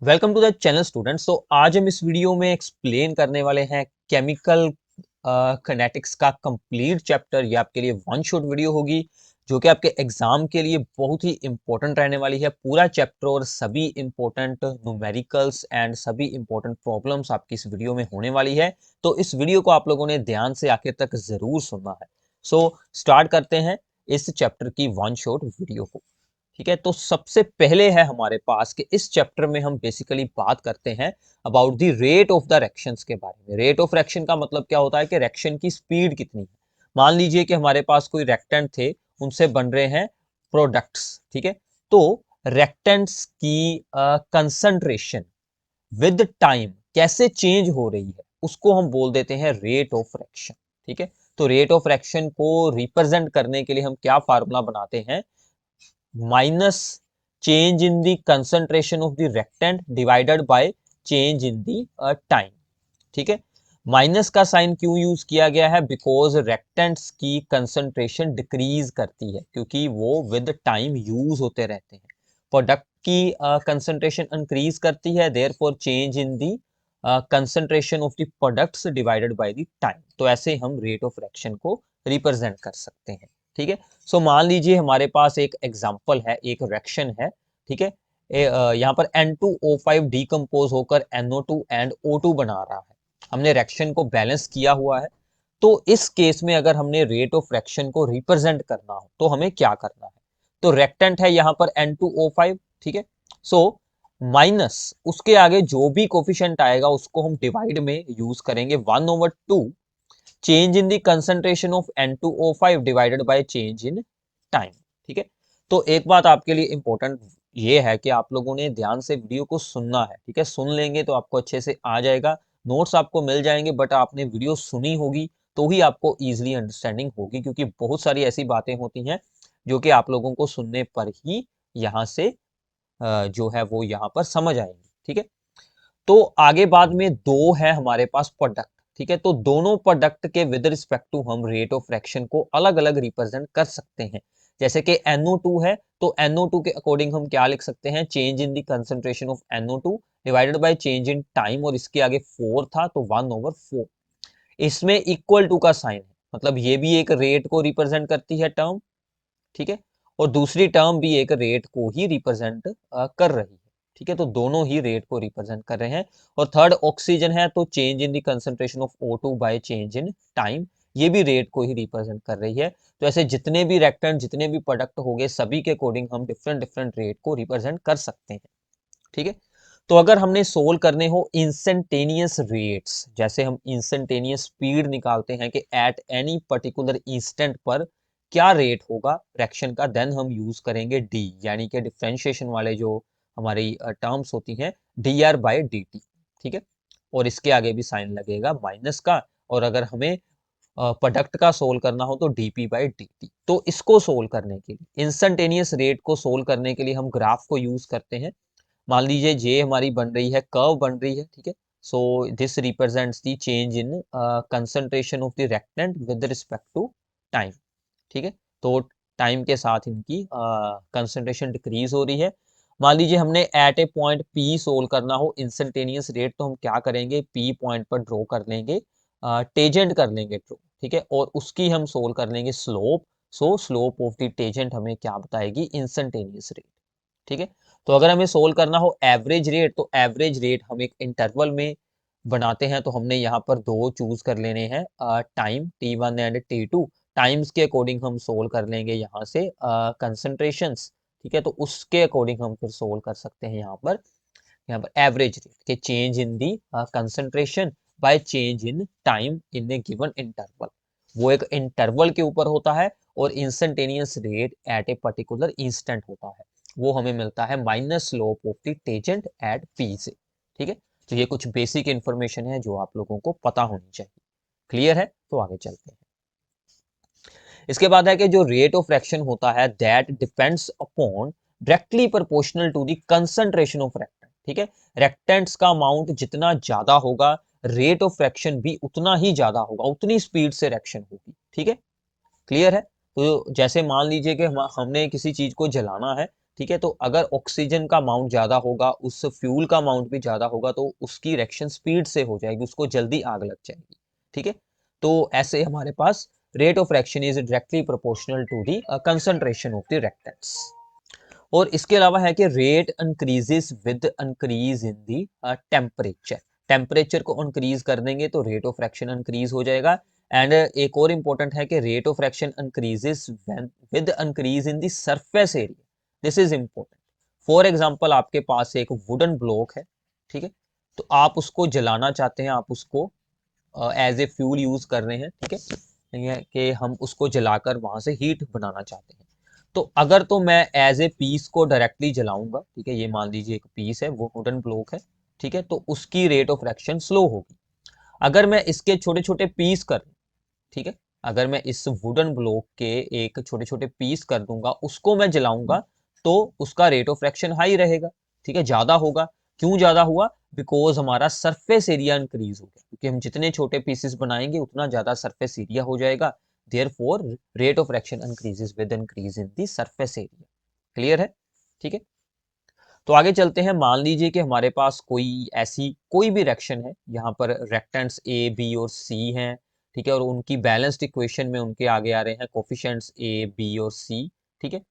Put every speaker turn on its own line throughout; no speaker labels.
Welcome to the channel students. तो आज हम इस वीडियो में एक्सप्लेन करने वाले हैं केमिकल किनेटिक्स का कंप्लीट चैप्टर। ये आपके लिए वन शॉट वीडियो होगी जो कि आपके एग्जाम के लिए बहुत ही इंपॉर्टेंट रहने वाली है। पूरा चैप्टर और सभी इंपॉर्टेंट न्यूमेरिकल्स एंड सभी इंपॉर्टेंट प्रॉब्लम्स आपकी इस वीडियो में होने वाली है। तो इस वीडियो को आप लोगों ने ध्यान से आखिर तक जरूर सुनना है। सो स्टार्ट करते हैं इस चैप्टर की वन शॉट वीडियो को। ठीक है, तो सबसे पहले है हमारे पास कि इस चैप्टर में हम बेसिकली बात करते हैं about the rate of the reactions के बारे में। रेट ऑफ रिएक्शन का मतलब क्या होता है कि रिएक्शन की स्पीड कितनी है। मान लीजिए कि हमारे पास कोई रिएक्टेंट थे, उनसे बन रहे हैं प्रोडक्ट्स। ठीक है, तो रिएक्टेंट्स की कंसंट्रेशन विद टाइम कैसे चेंज हो रही है उसको हम बोल देते हैं रेट ऑफ रिएक्शन। ठीक है, तो रेट ऑफ रिएक्शन को रिप्रेजेंट करने के लिए हम क्या फार्मूला बनाते हैं? Minus change in the concentration of the reactant divided by change in the time. ठीक है, माइनस का साइन क्यों यूज किया गया है? बिकॉज रेक्टेंट्स की कंसंट्रेशन डिक्रीज करती है क्योंकि वो विद टाइम यूज होते रहते हैं। प्रोडक्ट की कंसंट्रेशन इंक्रीज करती है, therefore change in the concentration of the products divided by the time. तो ऐसे हम रेट ऑफ रिएक्शन को रिप्रेजेंट कर सकते हैं। ठीक है, सो मान लीजिए हमारे पास एक एग्जांपल है, एक रिएक्शन है। ठीक है, यहाँ पर N2O5 डिकम्पोज होकर NO2 एंड O2 बना रहा है। हमने रिएक्शन को बैलेंस किया हुआ है। तो इस केस में अगर हमने रेट ऑफ रिएक्शन को रिप्रेजेंट करना हो तो हमें क्या करना है? तो रिएक्टेंट है यहाँ पर N2O5। ठीक है, सो माइनस उसके आगे जो भी कोफिशिएंट आएगा उसको हम डिवाइड में यूज करेंगे 1/2 change in the concentration of N2O5 divided by change in time. ठीक है, तो एक बात आपके लिए इंपॉर्टेंट ये है कि आप लोगों ने ध्यान से वीडियो को सुनना है। ठीक है, सुन लेंगे तो आपको अच्छे से आ जाएगा, नोट्स आपको मिल जाएंगे, बट आपने वीडियो सुनी होगी तो ही आपको इजीली अंडरस्टैंडिंग होगी, क्योंकि बहुत सारी ऐसी बातें होती हैं जो कि आप लोगों को सुनने पर ही यहाँ से जो है वो यहाँ पर समझ आएंगी। ठीक है, तो आगे बाद में दो है हमारे पास प्रोडक्ट। ठीक है, तो दोनों प्रोडक्ट के विद रिस्पेक्ट टू हम रेट ऑफ रिएक्शन को अलग अलग रिप्रेजेंट कर सकते हैं। जैसे कि NO2 है तो NO2 के अकॉर्डिंग हम क्या लिख सकते हैं? Change in the concentration of NO2 divided by change in time, और इसके आगे 4 था तो 1/4। इसमें इक्वल टू का साइन है, मतलब ये भी एक रेट को रिप्रेजेंट करती है टर्म। ठीक है, और दूसरी टर्म भी एक रेट को ही रिप्रेजेंट कर रही है। ठीक है, तो दोनों ही रेट को रिप्रेजेंट कर रहे हैं। और थर्ड ऑक्सीजन है तो change in the concentration of O2 bye change in time, ये भी रेट को ही रिप्रेजेंट कर रही है। तो ऐसे जितने भी रिएक्टेंट, जितने भी प्रोडक्ट हो गए, सभी के अकॉर्डिंग हम डिफरेंट डिफरेंट रेट को रिप्रेजेंट कर सकते हैं। ठीक है, तो अगर हमने सोल्व करने हो इंस्टेंटेनियस रेट्स, जैसे हम इंस्टेंटेनियस स्पीड निकालते हैं कि एट एनी पर्टिकुलर इंस्टेंट पर क्या रेट होगा रिएक्शन का, देन हम यूज करेंगे डी, यानी कि डिफरेंशिएशन वाले जो हमारी टर्म्स होती हैं, dr/dt। ठीक है, और इसके आगे भी साइन लगेगा माइनस का। और अगर हमें प्रोडक्ट का सोल्व करना हो तो dp/dt। तो इसको सोल्व करने के लिए, इंस्टेंटेनियस रेट को सोल्व करने के लिए हम ग्राफ को यूज करते हैं। मान लीजिए जे हमारी बन रही है, कर्व बन रही है। ठीक है, so this represents the change in concentration of the reactant with respect to time. ठीक है, तो टाइम के साथ इनकी कंसंट्रेशन डिक्रीज हो रही है। मान लीजिए हमने एट ए पॉइंट पी सोल्व करना हो इंस्टेंटेनियस रेट, तो हम क्या करेंगे? पी पॉइंट पर ड्रॉ कर लेंगे, टेजेंट कर लेंगे ड्रॉ। ठीक है, और उसकी हम सोल्व कर लेंगे slope. So slope of the tangent हमें क्या बताएगी? Instantaneous rate. ठीक है, तो अगर हमें सोल्व करना हो एवरेज रेट, तो एवरेज रेट हम एक इंटरवल में बनाते हैं। तो हमने यहाँ पर दो चूज कर लेने हैं, time T1 and T2। Times के अकॉर्डिंग हम सोल्व कर लेंगे यहाँ से कंसंट्रेशंस। ठीक है, तो उसके अकॉर्डिंग हम फिर सोल्व कर सकते हैं यहाँ पर एवरेज रेट के change in the concentration by change in time in a given interval. वो एक इंटरवल के ऊपर होता है, और instantaneous rate at a particular instant होता है। वो हमें मिलता है minus slope of the tangent at P से। ठीक है, तो ये कुछ बेसिक इंफॉर्मेशन है जो आप लोगों को पता होनी चाहिए। क्लियर है? तो आगे चलते हैं। इसके बाद है कि जो रेट ऑफ रिएक्शन होता है that depends upon directly proportional to the concentration of reactant. ठीक है, रिएक्टेंट्स का अमाउंट जितना ज्यादा होगा, रेट ऑफ रिएक्शन भी उतना ही ज्यादा होगा, उतनी स्पीड से रिएक्शन होगी। ठीक है, क्लियर है? तो जैसे मान लीजिए कि हमने किसी चीज को जलाना है, ठीक है। तो अगर ऑक्सीजन का अमाउंट ज्यादा होगा, उस फ्यूल का अमाउंट भी ज्यादा होगा, तो उसकी रिएक्शन स्पीड से हो जाएगी, उसको जल्दी आग लग जाएगी। ठीक है। तो ऐसे हमारे पास rate of reaction is directly proportional to the concentration of the reactants. और इसके अलावा है कि rate increases with increase in the temperature. Temperature को इंक्रीज कर देंगे तो रेट ऑफ रिएक्शन इंक्रीज हो जाएगा। एंड एक और इंपॉर्टेंट है कि rate of reaction increases with increase in the surface area. This is important. For example, आपके पास एक वुडन ब्लॉक है, ठीक है, तो आप उसको जलाना चाहते हैं, आप उसको एज ए फ्यूल यूज कर रहे हैं, ठीक है, कि हम उसको जलाकर वहां से हीट बनाना चाहते हैं। तो अगर तो मैं एज ए पीस को डायरेक्टली जलाऊंगा, ठीक है, ये मान लीजिए एक पीस है, वो वुडन ब्लॉक है, ठीक है, तो उसकी रेट ऑफ रिएक्शन स्लो होगी। अगर मैं इसके छोटे छोटे पीस कर, ठीक है, अगर मैं इस वुडन ब्लॉक के एक छोटे छोटे पीस कर दूंगा, उसको मैं जलाऊंगा, तो उसका रेट ऑफ रिएक्शन हाई रहेगा, ठीक है, ज्यादा होगा। क्यों ज्यादा हुआ? बिकॉज हमारा सरफेस एरिया इंक्रीज हो गया, क्योंकि हम जितने छोटे पीसेस बनाएंगे उतना ज्यादा सरफेस एरिया हो जाएगा। Therefore rate of reaction increases with increase in the surface area. Clear है? ठीक है। तो आगे चलते हैं। मान लीजिए कि हमारे पास कोई ऐसी कोई भी रिएक्शन है, यहाँ पर रिएक्टेंट्स ए बी और सी हैं, ठीक है, और उनकी बैलेंस्ड इक्वेशन में उनके आगे आ रहे हैं कोफिशिएंट्स ए बी और सी, ठीक है।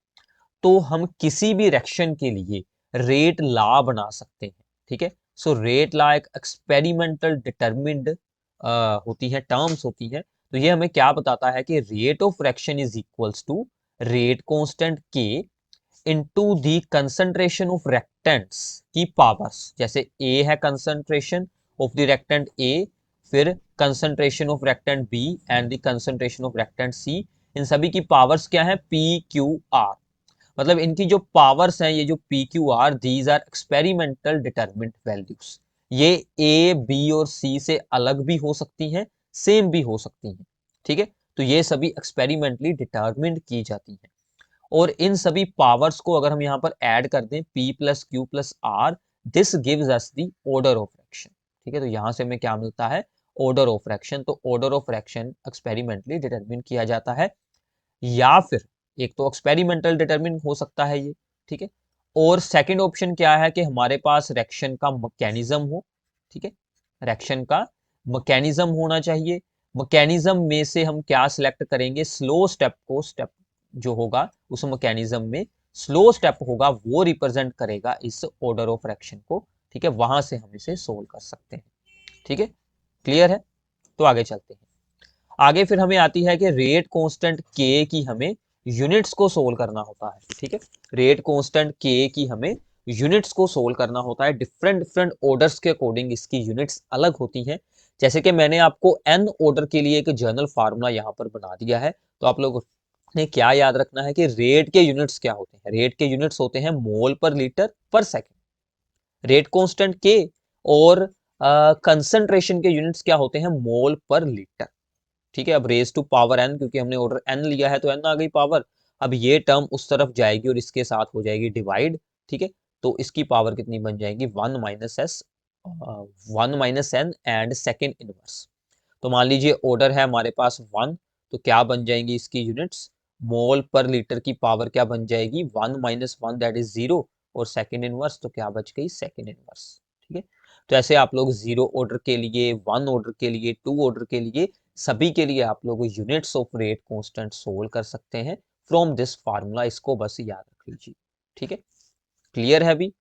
तो हम किसी भी रिएक्शन के लिए रेट लॉ बना सकते हैं, ठीक है। सो रेट लॉ एक एक्सपेरिमेंटल डिटरमिन्ड होती है, टर्म्स होती है। तो ये हमें क्या बताता है कि rate of reaction is equals to rate constant के into the concentration of reactants की पावर्स। जैसे ए है concentration of the reactant A, फिर concentration of reactant B and the concentration of reactant C. इन सभी की पावर्स क्या है? P Q R. मतलब इनकी जो पावर्स हैं, ये जो P Q R, these are experimental determined values. ये ए बी और सी से अलग भी हो सकती हैं, सेम भी हो सकती हैं, ठीक है। तो ये सभी एक्सपेरिमेंटली डिटरमिन्ड की जाती हैं। और इन सभी पावर्स को अगर हम यहाँ पर ऐड कर दें, P plus Q plus R, this gives us the order of reaction, ठीक है। तो यहाँ से हमें क्या मिलता है? Order of reaction. तो order of reaction experimentally determine किया जाता है, या फिर एक तो एक्सपेरिमेंटल डिटरमिन हो सकता है ये, ठीक है। और सेकंड ऑप्शन क्या है कि हमारे पास रिएक्शन का मैकेनिज्म हो, ठीक है, रिएक्शन का मैकेनिज्म होना चाहिए। मैकेनिज्म में से हम क्या सिलेक्ट करेंगे? स्लो स्टेप को, स्टेप जो होगा उस मैकेनिज्म में स्लो स्टेप होगा, वो रिप्रेजेंट करेगा इस ऑर्डर ऑफ रिएक्शन को, ठीक है। वहां से हम इसे सोल्व कर सकते हैं, ठीक है। क्लियर है? तो आगे चलते हैं। आगे फिर हमें आती है कि रेट कांस्टेंट के की हमें यूनिट्स को सोल्व करना होता है, ठीक है। रेट कांस्टेंट के की हमें यूनिट्स को सोल्व करना होता है। डिफरेंट डिफरेंट ऑर्डर्स के अकॉर्डिंग इसकी यूनिट्स अलग होती हैं। जैसे कि मैंने आपको एन ऑर्डर के लिए एक जनरल फार्मूला यहाँ पर बना दिया है। तो आप लोग ने क्या याद रखना है कि रेट के यूनिट्स क्या होते हैं? रेट के यूनिट्स होते हैं मोल पर लीटर पर सेकेंड। रेट कांस्टेंट के और कंसंट्रेशन के यूनिट्स क्या होते हैं? मोल पर लीटर, ठीक है। अब रेज टू पावर एन, क्योंकि हमने ऑर्डर एन लिया है तो एन आ गई पावर। अब ये टर्म उस तरफ जाएगी और इसके साथ हो जाएगी डिवाइड, ठीक है। तो इसकी पावर कितनी बन जाएगी? 1 - एन एंड सेकेंड इनवर्स। तो मान लीजिए ऑर्डर है हमारे पास 1, तो क्या बन जाएंगी इसकी यूनिट्स? मोल पर लीटर की पावर क्या बन जाएगी? 1 - 1, दैट इज 0। और सेकेंड इनवर्स, तो क्या बच गई? सेकेंड इनवर्स, ठीक है। तो ऐसे आप लोग 0 ऑर्डर के लिए, 1 ऑर्डर के लिए, 2 ऑर्डर के लिए, सभी के लिए आप लोग units of rate constant solve कर सकते हैं फ्रॉम दिस फार्मूला। इसको बस याद रख लीजिए, ठीक है। क्लियर है अभी?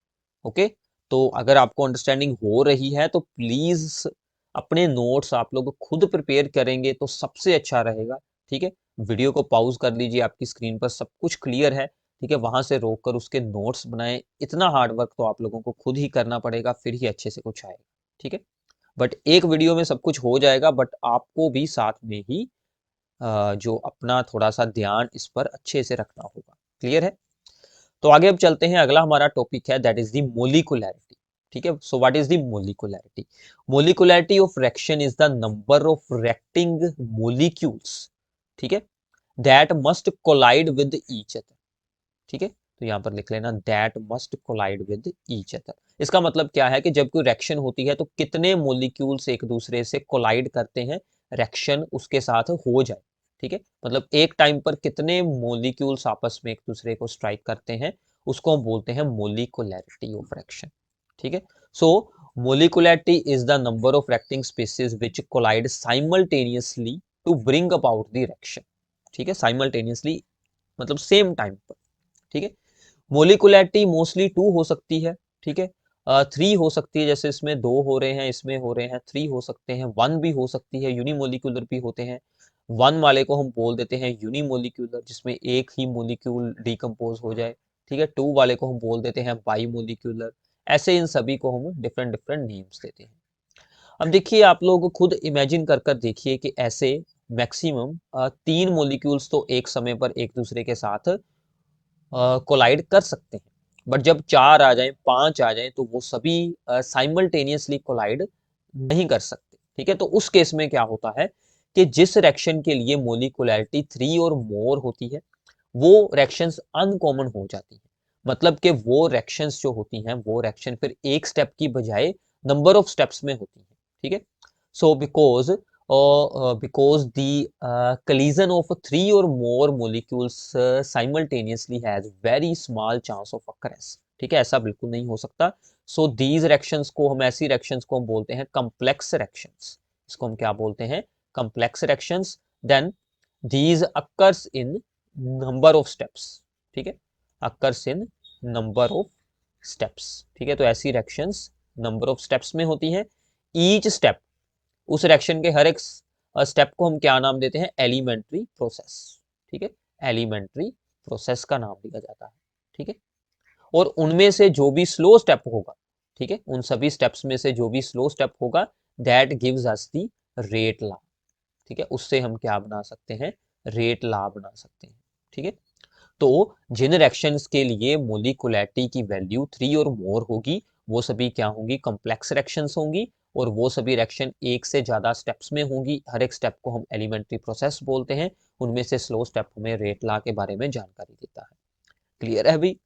ओके। तो अगर आपको अंडरस्टैंडिंग हो रही है तो प्लीज अपने नोट्स आप लोग खुद प्रिपेयर करेंगे तो सबसे अच्छा रहेगा, ठीक है। वीडियो को पॉज कर लीजिए, आपकी स्क्रीन पर सब कुछ क्लियर है, ठीक है। वहां से रोक कर उसके नोट्स बनाएं। इतना हार्ड वर्क तो आप लोगों को खुद ही करना पड़ेगा, फिर ही अच्छे से कुछ आएगा, ठीक है। बट एक वीडियो में सब कुछ हो जाएगा, बट आपको भी साथ में ही जो अपना थोड़ा सा ध्यान इस पर अच्छे से रखना होगा। क्लियर है? तो आगे अब चलते हैं। अगला हमारा टॉपिक है दैट इज द मोलिकुलैरिटी, ठीक है। So what is the molecularity? Molecularity of reaction is the number of reacting molecules, ठीक है, that must collide with each other, ठीक है। तो यहाँ पर लिख लेना that must collide with each other. इसका मतलब क्या है कि जब कोई रिएक्शन होती है तो कितने मोलिक्यूल्स एक दूसरे से कोलाइड करते हैं, रिएक्शन उसके साथ हो जाए, ठीक है। मतलब एक टाइम पर कितने मोलिक्यूल्स आपस में एक दूसरे को स्ट्राइक करते हैं, उसको हम बोलते हैं मोलिकुलैरिटी ऑफ रिएक्शन। ठीक है, so molecularity is the number of reacting species which collide simultaneously to bring about the reaction. ठीक है, साइमल्टेनियसली मतलब सेम टाइम पर। ठीक है, मोलिकुलैरिटी मोस्टली 2 हो सकती है। ठीक है, 3 हो सकती है, जैसे इसमें 2 हो रहे हैं, इसमें हो रहे हैं 3 हो सकते हैं, 1 भी हो सकती है, यूनिमोलिकुलर भी होते हैं। 1 वाले को हम बोल देते हैं यूनिमोलिकुलर, जिसमें एक ही मोलिक्यूल डिकम्पोज हो जाए। ठीक है, 2 वाले को हम बोल देते हैं बाईमोलिकुलर। ऐसे इन सभी को हम डिफरेंट डिफरेंट नेम्स देते हैं। अब देखिए, आप लोग खुद इमेजिन कर कर देखिए कि ऐसे मैक्सिमम 3 मोलिक्यूल्स तो एक समय पर एक दूसरे के साथ कोलाइड कर सकते हैं, बट जब 4 आ जाएं, 5 आ जाएं, तो वो सभी साइमल्टेनियसली कोलाइड नहीं कर सकते। ठीक है, तो उस केस में क्या होता है कि जिस रिएक्शन के लिए मोलिकुलैरिटी 3 और मोर होती है, वो रिएक्शंस अनकॉमन हो जाती है। मतलब कि वो रिएक्शंस जो होती हैं, वो रिएक्शन फिर एक स्टेप की बजाय नंबर ऑफ स्टेप्स में होती है। ठीक है, सो because the collision of 3 or more molecules simultaneously has very small chance of occurrence। ठीक है, ऐसा बिल्कुल नहीं हो सकता। सो दीज रिएक्शंस को हम, ऐसी रिएक्शंस को हम बोलते हैं कॉम्प्लेक्स रिएक्शंस। इसको हम क्या बोलते हैं? Complex reactions. Then these occurs in number of steps. ठीक है, occurs in number of steps. ठीक है, तो ऐसी रिएक्शंस नंबर ऑफ स्टेप्स में होती हैं। ईच स्टेप, उस रिएक्शन के हर एक स्टेप को हम क्या नाम देते हैं? Elementary process. ठीक है, एलिमेंट्री प्रोसेस का नाम दिया जाता है। ठीक है, और उनमें से जो भी स्लो स्टेप होगा, ठीक है, उन सभी स्टेप्स में से जो भी स्लो स्टेप होगा, that gives us the rate law. ठीक है, उससे हम क्या बना सकते हैं? रेट लॉ बना सकते हैं। ठीक है, तो जिन रिएक्शंस के लिए मोलिकुलैरिटी की वैल्यू 3 और मोर होगी, वो सभी क्या होंगी? कॉम्प्लेक्स रिएक्शंस होंगी। और वो सभी रिएक्शन एक से ज्यादा स्टेप्स में होंगी। हर एक स्टेप को हम एलिमेंट्री प्रोसेस बोलते हैं। उनमें से स्लो स्टेप हमें रेट लॉ के बारे में जानकारी देता है। क्लियर है अभी?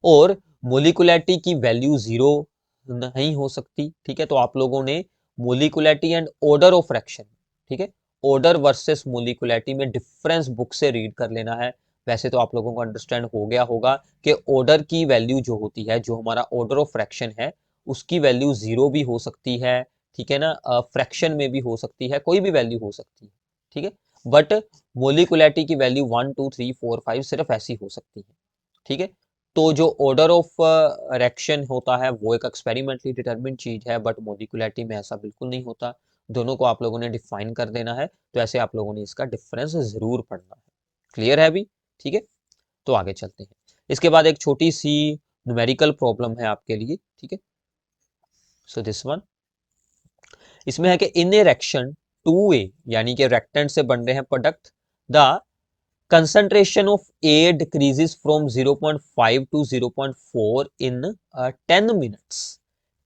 और मोलिकुलैरिटी की वैल्यू 0 नहीं हो सकती। ठीक है, तो आप लोगों ने मोलिकुलैरिटी एंड ऑर्डर ऑफ रिएक्शन, ठीक है, ऑर्डर वर्सेस मोलिकुलैरिटी में डिफरेंस बुक से रीड कर लेना है। वैसे तो आप लोगों को अंडरस्टैंड हो गया होगा कि ऑर्डर की वैल्यू जो होती है, जो हमारा ऑर्डर ऑफ फ्रैक्शन है, उसकी वैल्यू 0 भी हो सकती है। ठीक है ना, फ्रैक्शन में भी हो सकती है, कोई भी वैल्यू हो सकती है। ठीक है, बट मोलिकुलैरिटी की वैल्यू 1 2 3 4 5 सिर्फ ऐसी हो सकती है। ठीक है, तो जो ऑर्डर ऑफ रिएक्शन होता है, वो एक एक्सपेरिमेंटली डिटरमिन्ड चीज है, बट मोलिकुलैरिटी में ऐसा बिल्कुल नहीं होता। दोनों को आप लोगों ने डिफाइन कर देना है। तो ऐसे आप लोगों ने इसका डिफरेंस जरूर पढ़ना है। क्लियर है अभी? ठीक है, तो आगे चलते हैं। इसके बाद एक छोटी सी न्यूमेरिकल प्रॉब्लम है आपके लिए। ठीक है, सो दिस वन, इसमें है कि इन ए रिएक्शन 2A, यानी कि रेक्टेंट से बन रहे हैं product, the concentration of A decreases from 0.5 to 0.4 in 10 minutes.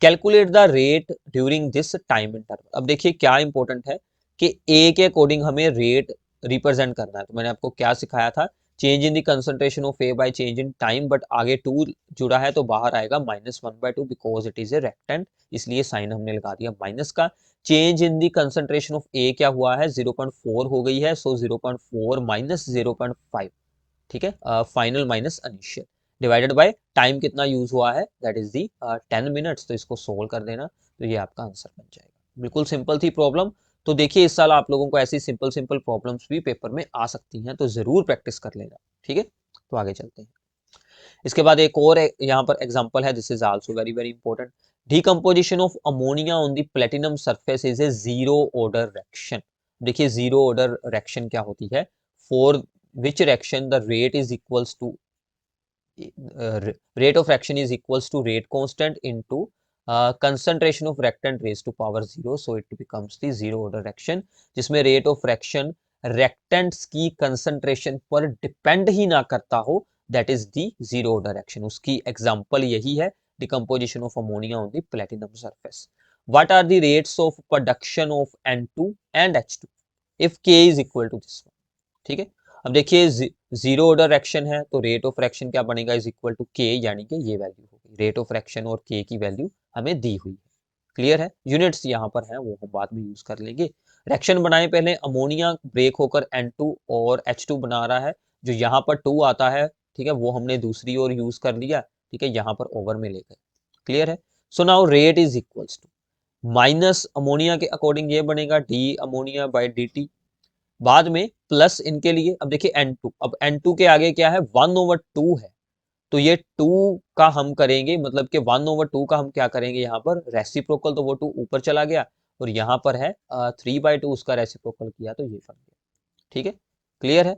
Calculate the rate during this time interval. अब देखिए क्या इंपॉर्टेंट है कि A के अकॉर्डिंग हमें रेट रिप्रेजेंट करना है। तो मैंने आपको क्या सिखाया था? Change in the concentration of A by change in time, but आगे 2 जुड़ा है तो बाहर आएगा -1/2 because it is a reactant, इसलिए साइन हमने लगा दिया माइनस का। Change in the concentration of A क्या हुआ है? 0.4 हो गई है, सो 0.4 माइनस 0.5। ठीक है, final minus initial divided by time कितना यूज हुआ है? That is the 10 minutes. तो इसको सोल्व कर देना, तो ये आपका आंसर बन जाएगा। बिल्कुल सिंपल थी प्रॉब्लम। तो देखिए, इस साल आप लोगों को ऐसी सिंपल सिंपल प्रॉब्लम्स भी पेपर में आ सकती हैं, तो जरूर प्रैक्टिस कर लेना। ठीक है, तो आगे चलते हैं। इसके बाद एक और यहाँ पर एग्जांपल है, this is also very very important. Decomposition of ammonia on the platinum surface is a zero order reaction. देखिए, जीरो ऑर्डर रिएक्शन क्या होती है? For which reaction the rate is equals to rate of reaction is equals to rate constant into concentration of reactant raised to power 0, so it becomes the zero order reaction, जिसमें rate of reaction reactants की concentration पर depend ही ना करता हो, that is the zero order reaction। उसकी example यही है, decomposition of ammonia on the platinum surface। What are the rates of production of N2 and H2 if K is equal to this one? ठीक है, अब देखिए, zero order reaction है, तो rate of reaction क्या बनेगा? इज इक्वल टू के, यानी कि ये वैल्यू हो गई। रेट ऑफ रिएक्शन और के की वैल्यू हमें दी हुई है। क्लियर है? यूनिट्स यहाँ पर हैं, वो हम बाद में यूज कर लेंगे। रिएक्शन बनाए पहले, अमोनिया ब्रेक होकर N2 और H2 बना रहा है। जो यहाँ पर 2 आता है, ठीक है, वो हमने दूसरी ओर यूज कर लिया, ठीक है, यहाँ पर ओवर में ले गए। क्लियर है? So now rate is equals to minus ammonia के अकॉर्डिंग ये बनेगा D ammonia by D T, बाद में प्लस इनके लिए, अब देखिए N2, अब N2 के आगे क्या है, 1/2 है, तो ये 2 का हम करेंगे, मतलब कि 1/2 का हम क्या करेंगे यहाँ पर रेसिप्रोकल, तो वो 2 ऊपर चला गया, और यहाँ पर है 3/2, उसका रेसिप्रोकल किया तो ये बन गया। ठीक है, क्लियर है?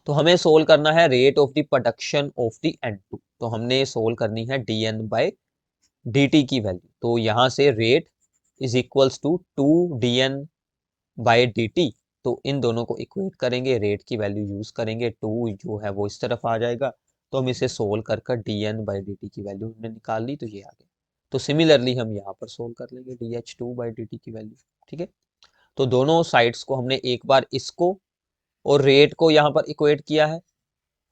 तो हमें सोल्व करना है rate of the production of the N2, तो हमने सोल्व करनी है dN बाय dt की वैल्यू, तो यहाँ से rate is equals to 2dN by dt, तो इन दोनों को इक्वेट करेंगे, रेट की वैल्यू यूज करेंगे, 2 जो है वो इस तरफ आ जाएगा, तो हम इसे सोल्व कर कर dN बाय dt की वैल्यू हमने निकाल ली, तो ये आ गया। तो सिमिलरली हम यहाँ पर सोल्व कर लेंगे dH2 बाय dt की वैल्यू। ठीक है, तो दोनों साइड्स को हमने एक बार इसको और रेट को यहाँ पर इक्वेट किया है,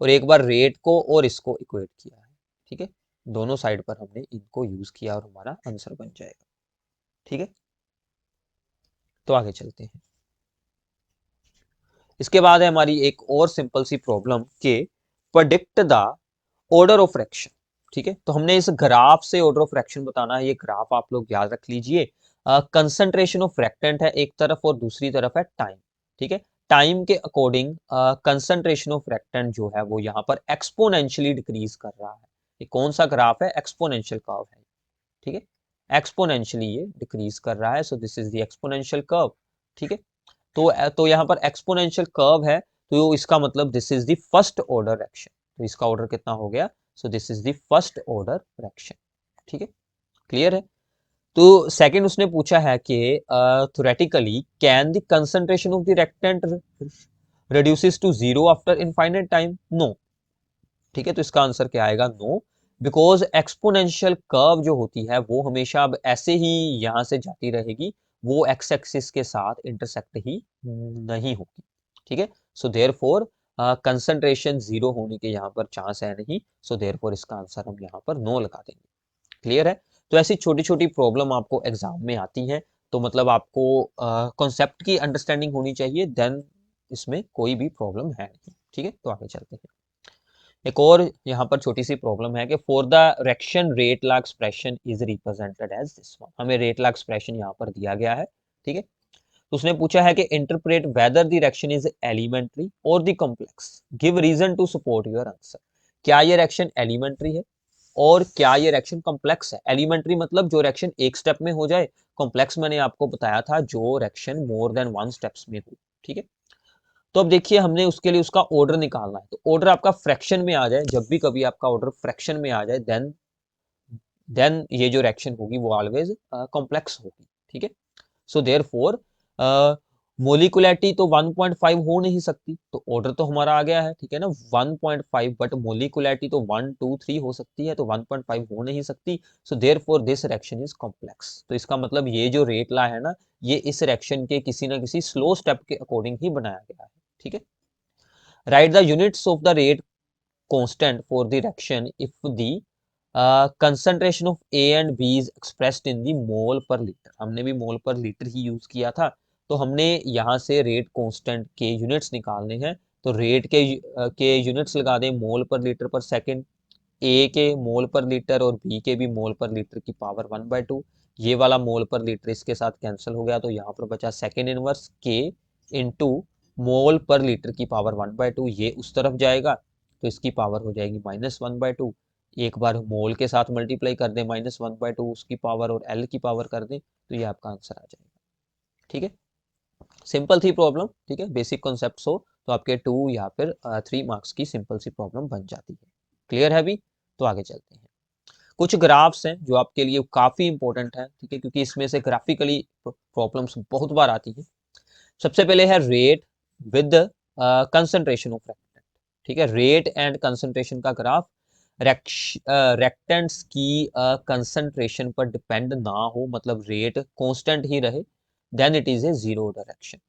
और एक बार रेट को और इसको इक्वेट किया है। ठीक है, दोनों साइड पर हमने इनको यूज किया और हमारा आंसर बन जाएगा। ठीक है, तो आगे चलते हैं। इसके बाद है हमारी एक और सिंपल सी प्रॉब्लम के predict the order of fraction. ठीक है, तो हमने इस ग्राफ से ऑर्डर ऑफ फ्रैक्शन बताना है, ये ग्राफ आप लोग याद रख लीजिए। कंसंट्रेशन ऑफ फ्रैक्टेंट है एक तरफ और दूसरी तरफ है टाइम। ठीक है, टाइम के अकॉर्डिंग कंसंट्रेशन ऑफ फ्रैक्टेंट जो है वो यहाँ पर एक्सपोनेंशियली डिक्रीज कर रहा है। ये कौन सा ग्राफ है? एक्सपोनेंशियल कर्व है। ठीक है, एक्सपोनेंशियली ये डिक्रीज कर रहा है, so this is the exponential curve. ठीक है, तो यहाँ पर एक्सपोनेंशियल कर्व है, तो इसका मतलब this is the first order reaction, तो इसका ऑर्डर कितना हो गया? So this is the first order reaction. ठीक है, क्लियर है? तो सेकंड उसने पूछा है कि theoretically can the concentration of the reactant reduces to zero after infinite time? No. ठीक है, तो इसका आंसर क्या आएगा? नो, बिकॉज एक्सपोनेंशियल कर्व जो होती है वो हमेशा अब ऐसे ही यहां से जाती रहेगी, वो एक्स एक्सिस के साथ इंटरसेक्ट ही नहीं होगी। ठीक है, सो देयरफॉर कंसंट्रेशन जीरो होने के यहाँ पर चांस है नहीं, सो देयरफॉर इसका आंसर हम यहाँ पर नो लगा देंगे। क्लियर है? तो ऐसी छोटी छोटी प्रॉब्लम आपको एग्जाम में आती हैं, तो मतलब आपको कॉन्सेप्ट की अंडरस्टैंडिंग होनी चाहिए, देन इसमें कोई भी प्रॉब्लम है नहीं। ठीक है, तो आगे चलते हैं। एक और यहाँ पर छोटी सी प्रॉब्लम है कि for the reaction rate law expression is represented as this one, हमें रेट लॉ एक्सप्रेशन यहाँ पर दिया गया है। ठीक है, तो उसने पूछा है कि interpret whether the reaction is elementary और the complex, give reason to support your answer. क्या ये रिएक्शन एलिमेंट्री है और क्या ये रिएक्शन कॉम्प्लेक्स है? एलिमेंट्री मतलब जो रिएक्शन एक स्टेप में हो जाए, कॉम्प्लेक्स मैंने आपको बताया था जो reaction more than one steps में हो। ठीक है, तो अब देखिए हमने उसके लिए उसका ऑर्डर निकालना है, तो ऑर्डर आपका फ्रैक्शन में आ जाए, जब भी कभी आपका ऑर्डर फ्रैक्शन में आ जाए, देन ये जो रिएक्शन होगी वो ऑलवेज कॉम्प्लेक्स होगी। ठीक है, सो देयरफॉर मोलिकुलैरिटी तो 1.5 हो नहीं सकती, तो ऑर्डर तो हमारा आ गया है, ठीक है ना, 1.5, बट मोलिकुलैरिटी तो 1 2 3 हो सकती है, तो 1.5 हो नहीं सकती, so therefore this reaction is complex. तो इसका मतलब ये जो रेट ला है ना, ये इस रिएक्शन के किसी ना किसी स्लो स्टेप के अकॉर्डिंग ही बनाया गया है। ठीक है, write the units of the rate constant for the reaction if the concentration of A and B is expressed in the mole per liter। हमने भी मोल पर लीटर ही यूज किया था, तो हमने यहाँ से रेट कांस्टेंट के यूनिट्स निकालने हैं, तो रेट के यूनिट्स लगा दें मोल पर लीटर पर सेकंड, ए के मोल पर लीटर और बी के भी मोल पर लीटर की पावर 1/2, ये वाला मोल पर लीटर इसके साथ कैंसिल हो गया, तो यहाँ पर बचा सेकंड इनवर्स के इंटू मोल पर लीटर की पावर 1/2, ये उस तरफ जाएगा, तो इसकी पावर हो जाएगी -1/2। एक बार मोल के साथ मल्टीप्लाई कर दें -1/2 उसकी पावर और एल की पावर कर दें, तो ये आपका आंसर आ जाएगा। ठीक है, सिंपल थी प्रॉब्लम। ठीक है, बेसिक कॉन्सेप्ट हो तो आपके 2 या फिर 3 मार्क्स की सिंपल सी प्रॉब्लम बन जाती है। क्लियर है अभी? तो आगे चलते हैं। कुछ ग्राफ्स हैं जो आपके लिए काफी इंपॉर्टेंट है, ठीक है, क्योंकि इसमें से ग्राफिकली प्रॉब्लम्स बहुत बार आती है। सबसे पहले है rate with concentration of reactant. ठीक है, रेट एंड कंसंट्रेशन का ग्राफ, रेक्टेंट्स की कंसंट्रेशन पर डिपेंड ना हो, मतलब रेट कांस्टेंट ही रहे, then it is a zero direction.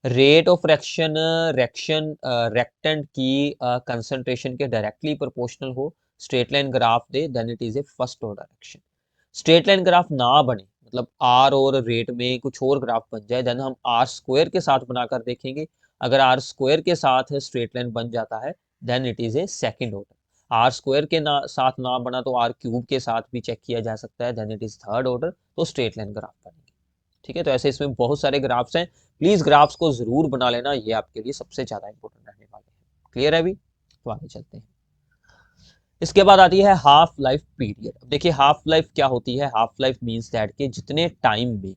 Rate of reaction reactant की कंसंट्रेशन के डायरेक्टली प्रोपोर्शनल हो, स्ट्रेट लाइन ग्राफ दे, then it is a first order reaction. Straight line graph ना बने, मतलब आर और रेट में कुछ और ग्राफ बन जाए, देन हम आर स्क्वायर के साथ बनाकर देखेंगे। अगर आर स्क्वायर के साथ स्ट्रेट लाइन बन जाता है then it is a second order. R square के साथ ना बना तो आर क्यूब के साथ भी चेक किया जा सकता है, then it is third order, तो स्ट्रेट लाइन ग्राफ बनेगी। ठीक है, तो ऐसे इसमें बहुत सारे ग्राफ्स हैं, प्लीज ग्राफ्स को जरूर बना लेना, ये आपके लिए सबसे ज्यादा इंपॉर्टेंट रहने वाले हैं। क्लियर है अभी? तो आगे चलते हैं। इसके बाद आती है हाफ लाइफ पीरियड। अब देखिए हाफ लाइफ क्या होती है, हाफ लाइफ मींस दैट के जितने टाइम में,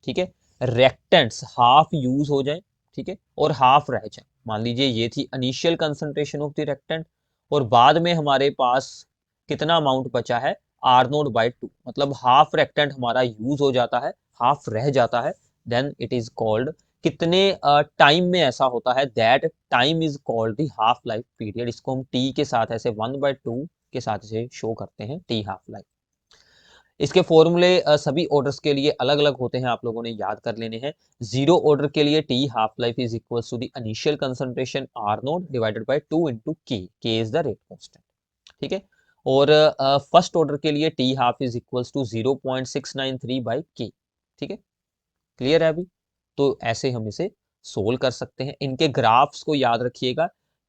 ठीक है, रिएक्टेंट्स हाफ यूज हो जाए, ठीक है, और हाफ रह जाए। मान लीजिए ये थी initial concentration of the reactant, और बाद में हमारे पास कितना अमाउंट बचा है, आर नोट बाई टू, मतलब हाफ रिएक्टेंट हमारा यूज हो जाता है, हाफ रह जाता है, देन इट इज कॉल्ड, कितने टाइम में ऐसा होता है, that time is called the half life period. इसको हम टी के साथ ऐसे 1/2 के साथ इसे शो करते हैं, टी हाफ लाइफ। इसके फॉर्मूले सभी ऑर्डर्स के लिए अलग अलग होते हैं, आप लोगों ने याद कर लेने हैं। जीरो ऑर्डर के लिए T half life is equal to the initial concentration R not divided by 2 into K is the rate constant, ठीक है। और फर्स्ट ऑर्डर के लिए T half is equal to 0.693 by K, ठीक है। क्लियर है अभी? तो ऐसे हम इसे सोल्व कर सकते हैं। इनके ग्राफ्स को याद रखिएगा,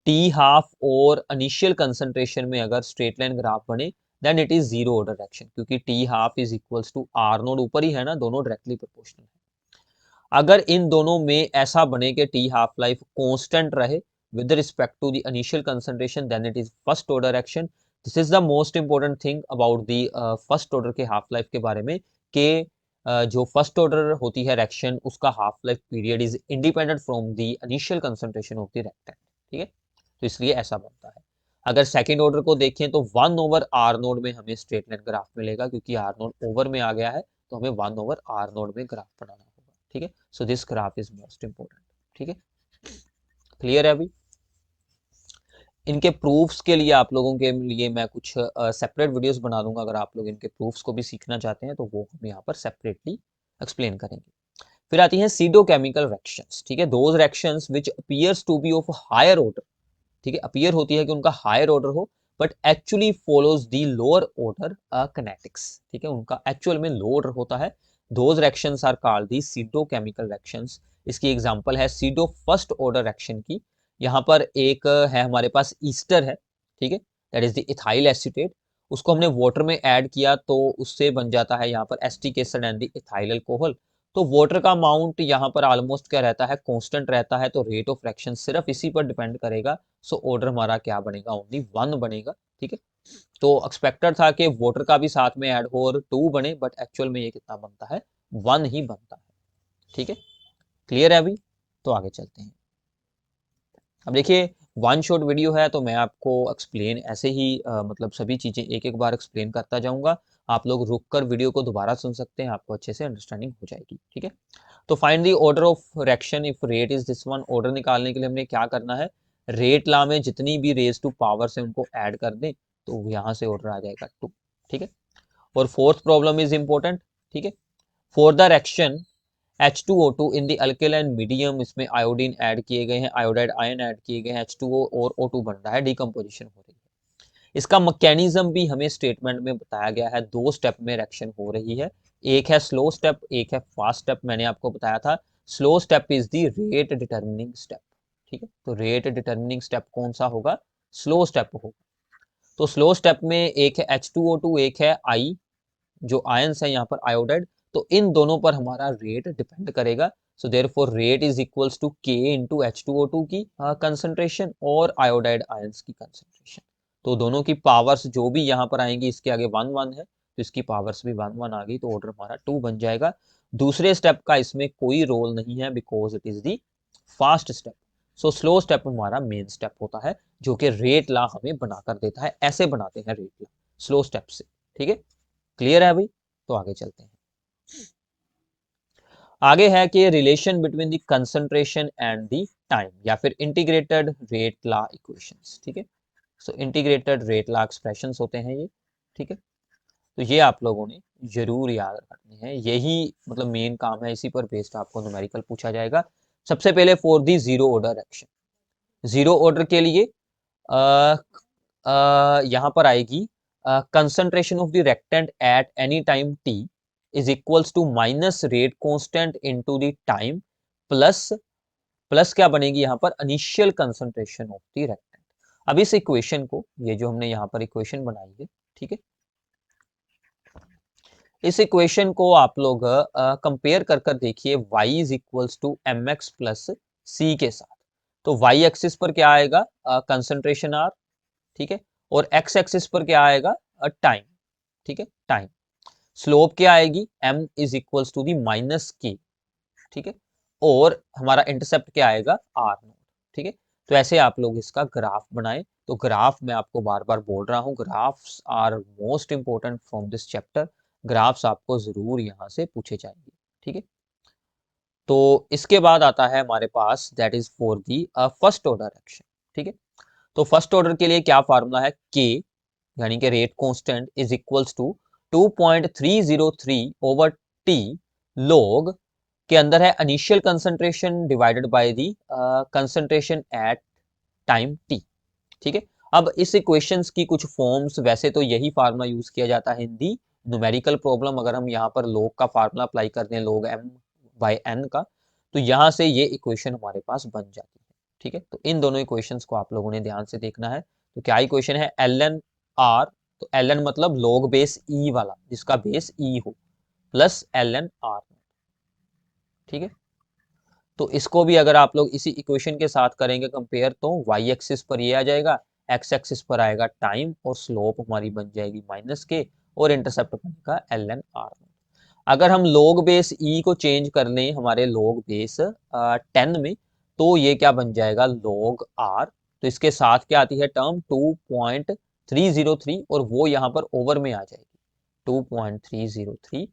टी हाफ और इनिशियल कंसंट्रेशन में अगर स्ट्रेट लाइन ग्राफ बने then it is zero order reaction, क्योंकि T half is equals to R nought, ऊपर ही है ना, दोनों डायरेक्टली प्रोपोर्शनल है। अगर इन दोनों में ऐसा बने कि टी हाफ लाइफ कांस्टेंट रहे with respect to the initial concentration, then it is first order reaction. This is the most important thing about the first order के हाफ लाइफ के बारे में, कि जो फर्स्ट ऑर्डर होती है रिएक्शन, उसका half life period is independent from the initial concentration of the reactant, ठीक है। तो इसलिए ऐसा बनता है। अगर सेकेंड ऑर्डर को देखें तो 1/r नोड में हमें स्ट्रेट लाइन ग्राफ मिलेगा, क्योंकि आर नोड ओवर में आ गया है, तो हमें 1/r नोड में ग्राफ बनाना होगा, ठीक है। So this graph is most important, ठीक है। क्लियर है अभी? इनके प्रूफ्स के लिए आप लोगों के लिए मैं कुछ सेपरेट वीडियोस बना दूंगा, अगर आप लोग इनके प्रूफ्स को भी सीखना चाहते हैं तो वो हम यहाँ पर सेपरेटली एक्सप्लेन करेंगे। फिर आती है सीडो केमिकल रिएक्शंस, ठीक है, those reactions which appears to be of higher order, ठीक है, अपीयर होती है कि उनका हायर ऑर्डर हो, but actually follows the lower order kinetics, ठीक है, उनका एक्चुअल में लो ऑर्डर होता है। Those reactions are called the pseudo chemical reactions. इसकी एग्जांपल है सीडो फर्स्ट ऑर्डर रिएक्शन की। यहाँ पर एक है हमारे पास ईस्टर है, ठीक है, that is the ethyl acetate. उसको हमने वाटर में ऐड किया तो उससे बन जाता है यहाँ पर acetic acid and the ethyl alcohol. तो वाटर का अमाउंट यहाँ पर ऑलमोस्ट क्या रहता है, कांस्टेंट रहता है, तो रेट ऑफ रिएक्शन सिर्फ इसी पर डिपेंड करेगा। सो ऑर्डर हमारा क्या बनेगा, ओनली 1 बनेगा, ठीक है। तो एक्सपेक्टेड था कि वाटर का भी साथ में ऐड हो और 2 बने, बट एक्चुअल में ये कितना बनता है, 1 ही बनता है, ठीक है। क्लियर है अभी? तो आगे चलते हैं। अब देखिए वन शॉट वीडियो है, तो मैं आपको एक्सप्लेन ऐसे ही मतलब सभी चीजें एक एक बार एक्सप्लेन करता जाऊंगा। आप लोग रुक कर वीडियो को दोबारा सुन सकते हैं, आपको अच्छे से अंडरस्टैंडिंग हो जाएगी, ठीक है। तो find the order of reaction if rate is this one. Order निकालने के लिए हमने क्या करना है, रेट ला में जितनी भी रेज टू पावर से उनको ऐड कर दें, तो यहाँ से ऑर्डर आ जाएगा 2, ठीक है। और फोर्थ प्रॉब्लम इज इंपॉर्टेंट, ठीक है। For the reaction H2O2 in the alkaline medium, इसमें आयोडीन ऐड किए गए हैं, आयोडाइड आयन ऐड किए गए हैं, H2O और O2 बन रहा है, डिकम्पोजिशन हो रही है। इसका मैकेनिज्म भी हमें स्टेटमेंट में बताया गया है, 2 स्टेप में रिएक्शन हो रही है, एक है स्लो स्टेप, एक है फास्ट स्टेप। मैंने आपको बताया था slow step is the rate determining step, ठीक है। तो रेट डिटर्मिनिंग स्टेप कौन सा होगा, स्लो स्टेप होगा। तो स्लो स्टेप में एक है H2O2, एक है आई, जो आयंस है यहाँ पर आयोडाइड, तो इन दोनों पर हमारा रेट डिपेंड करेगा। So therefore rate is equals to K into H2O2 की कंसंट्रेशन और आयोडाइड आयंस की कंसंट्रेशन। तो दोनों की पावर्स जो भी यहाँ पर आएंगी, इसके आगे 1 1 है, तो इसकी पावर्स भी 1 1 आ गई, तो ऑर्डर हमारा 2 बन जाएगा। दूसरे स्टेप का इसमें कोई रोल नहीं है, because it is the fast step. So slow step हमारा मेन स्टेप होता है, जो कि रेट ला हमें बनाकर देता है, ऐसे बनाते हैं रेट ला स्लो स्टेप से, ठीक है। क्लियर है भाई? तो आगे चलते हैं। आगे है कि relation between the concentration and the time, या फिर इंटीग्रेटेड रेट लॉ इक्वेशंस, ठीक है। सो इंटीग्रेटेड रेट लॉ एक्सप्रेशंस होते हैं ये, ठीक है। तो ये आप लोगों ने जरूर याद रखने हैं, यही मतलब मेन काम है, इसी पर बेस्ड आपको न्यूमेरिकल पूछा जाएगा। सबसे पहले for the zero order action, zero order के लिए यहाँ पर आएगी concentration of the reactant at any time T is equals to minus rate constant into the time plus plus क्या बनेगी यहाँ पर, initial concentration of the reactant. अब इस इक्वेशन को, ये जो हमने यहाँ पर इक्वेशन बनाई है, ठीक है, इस इक्वेशन को आप लोग कंपेयर कर कर देखिए y is equals to M X plus C के साथ। तो y एक्सिस पर क्या आएगा, कंसंट्रेशन r, ठीक है, और x एक्सिस पर क्या आएगा, टाइम, ठीक है, टाइम। स्लोप क्या आएगी, m is equals to the minus K, ठीक है, और हमारा इंटरसेप्ट क्या आएगा, r नोट, ठीक है। तो ऐसे आप लोग इसका ग्राफ बनाएं। तो ग्राफ मैं आपको बार बार बोल रहा हूं, graphs are most important from this chapter. Graphs आपको जरूर यहां से पूछे जाएंगे, ठीक है। तो इसके बाद आता है हमारे पास, that is for the first order action, ठीक है। तो फर्स्ट ऑर्डर के लिए क्या फार्मूला है, के यानी कि rate constant is equals to 2.303 over t log के अंदर है initial concentration divided by the concentration at time t, ठीक है। अब इस इक्वेशंस की कुछ फॉर्म्स, वैसे तो यही फार्मूला यूज किया जाता है इन दी न्यूमेरिकल प्रॉब्लम। अगर हम यहाँ पर log का फार्मूला अप्लाई कर दें, log m बाय n का, तो यहाँ से ये इक्वेशन हमारे पास बन जाती है, ठीक है। तो इन दोनों इक्वेशंस को आप लोगों ने ध्यान से देखना है। तो क्या इक्वेशन है, ln r, तो ln मतलब log बेस e वाला, जिसका बेस e हो, प्लस ln r, ठीक है। तो इसको भी अगर आप लोग इसी इक्वेशन के साथ करेंगे कंपेयर, तो y एक्सिस पर ये आ जाएगा, x एक्सिस पर आएगा टाइम, और स्लोप हमारी बन जाएगी माइनस के, और इंटरसेप्ट बनेगा ln r। अगर हम log बेस e को चेंज कर लें हमारे log बेस 10 में, तो ये क्या बन जाएगा, log r। तो इसके साथ क्या आती है टर्म, 2.303, और वो यहाँ पर ओवर में आ जाएगी, 2.303,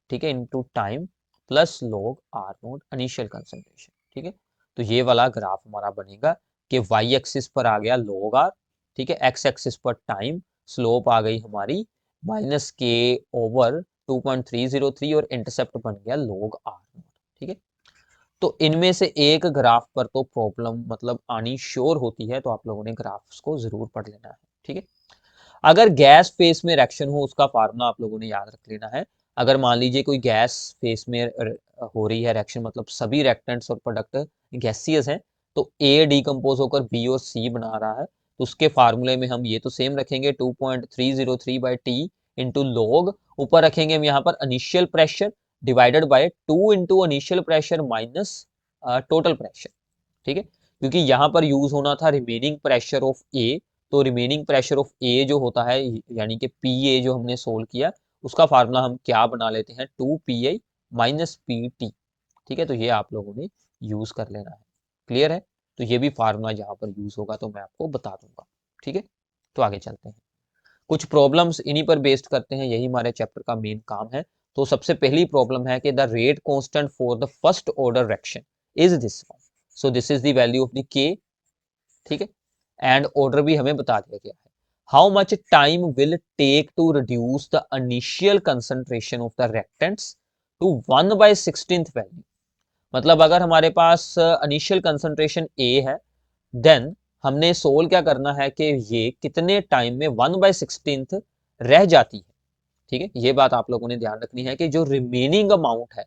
ठीक है, into time plus log are note initial concentration, ठीक है। तो ये वाला ग्राफ हमारा बनेगा कि वाई एक्सिस पर आ गया लॉग आर, ठीक है, एक्स एक्सिस पर टाइम, स्लोप आ गई हमारी माइनस के ओवर 2.303, और इंटरसेप्ट बन गया लॉग आर नोट, ठीक है। तो इनमें से एक ग्राफ पर तो प्रॉब्लम मतलब आनी श्योर होती है, तो आप लोगों ने ग्राफ्स को जरूर पढ़ लेना है, ठीक है। अगर गैस फेस में रिएक्शन हो, उसका फार्मूला आप लोगों ने याद रख लेना है। अगर मान लीजिए कोई गैस फेस में हो रही है रिएक्शन, मतलब सभी रिएक्टेंट्स और प्रोडक्ट गैसियस हैं, तो ए डिकम्पोज होकर बी और सी बना रहा है, तो उसके फार्मूले में हम ये तो सेम रखेंगे, 2.303 बाई टी इंटू लॉग, ऊपर रखेंगे हम यहाँ पर initial pressure divided by 2 into initial pressure minus total pressure, ठीक है, क्योंकि यहाँ पर यूज होना था रिमेनिंग प्रेशर ऑफ ए। तो रिमेनिंग प्रेशर ऑफ ए जो होता है, यानी कि पी ए जो हमने सोल्व किया, उसका फार्मूला हम क्या बना लेते हैं, 2 PI माइनस पी टी, ठीक है। तो ये आप लोगों ने यूज कर लेना है, क्लियर है। तो ये भी फार्मूला यहाँ पर यूज होगा, तो मैं आपको बता दूंगा, ठीक है। तो आगे चलते हैं, कुछ प्रॉब्लम्स इन्हीं पर बेस्ड करते हैं, यही हमारे चैप्टर का मेन काम है। तो सबसे पहली प्रॉब्लम है कि the rate constant for the first order reaction is this one, so this is the value of the के, ठीक है, एंड ऑर्डर भी हमें बता दिया गया है। How much time will take to reduce the initial concentration of the reactants to 1/16 value. मतलब अगर हमारे पास इनिशियल कंसंट्रेशन ए है, देन हमने सोल्व क्या करना है कि ये कितने टाइम में 1/16 रह जाती है, ठीक है। ये बात आप लोगों ने ध्यान रखनी है कि जो रिमेनिंग अमाउंट है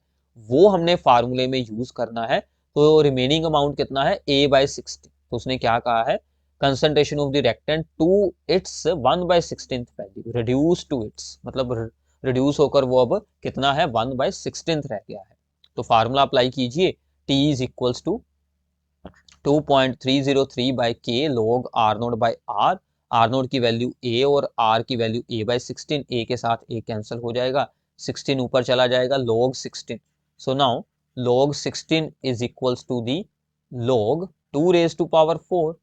वो हमने फार्मूले में यूज करना है। तो रिमेनिंग अमाउंट कितना है, a/16। तो उसने क्या कहा है, concentration of the reactant to its 1/16 value reduce to its, मतलब रिड्यूस होकर वो अब कितना है, 1/16 रह गया है। तो फार्मूला अप्लाई कीजिए, t is equals to 2.303 by K log are note by are. Are note की वैल्यू ए और आर की वैल्यू a/16, ए के साथ ए कैंसिल हो जाएगा, 16 ऊपर चला जाएगा, log 16। So now log 16 is equals to the log 2 raise to power 4,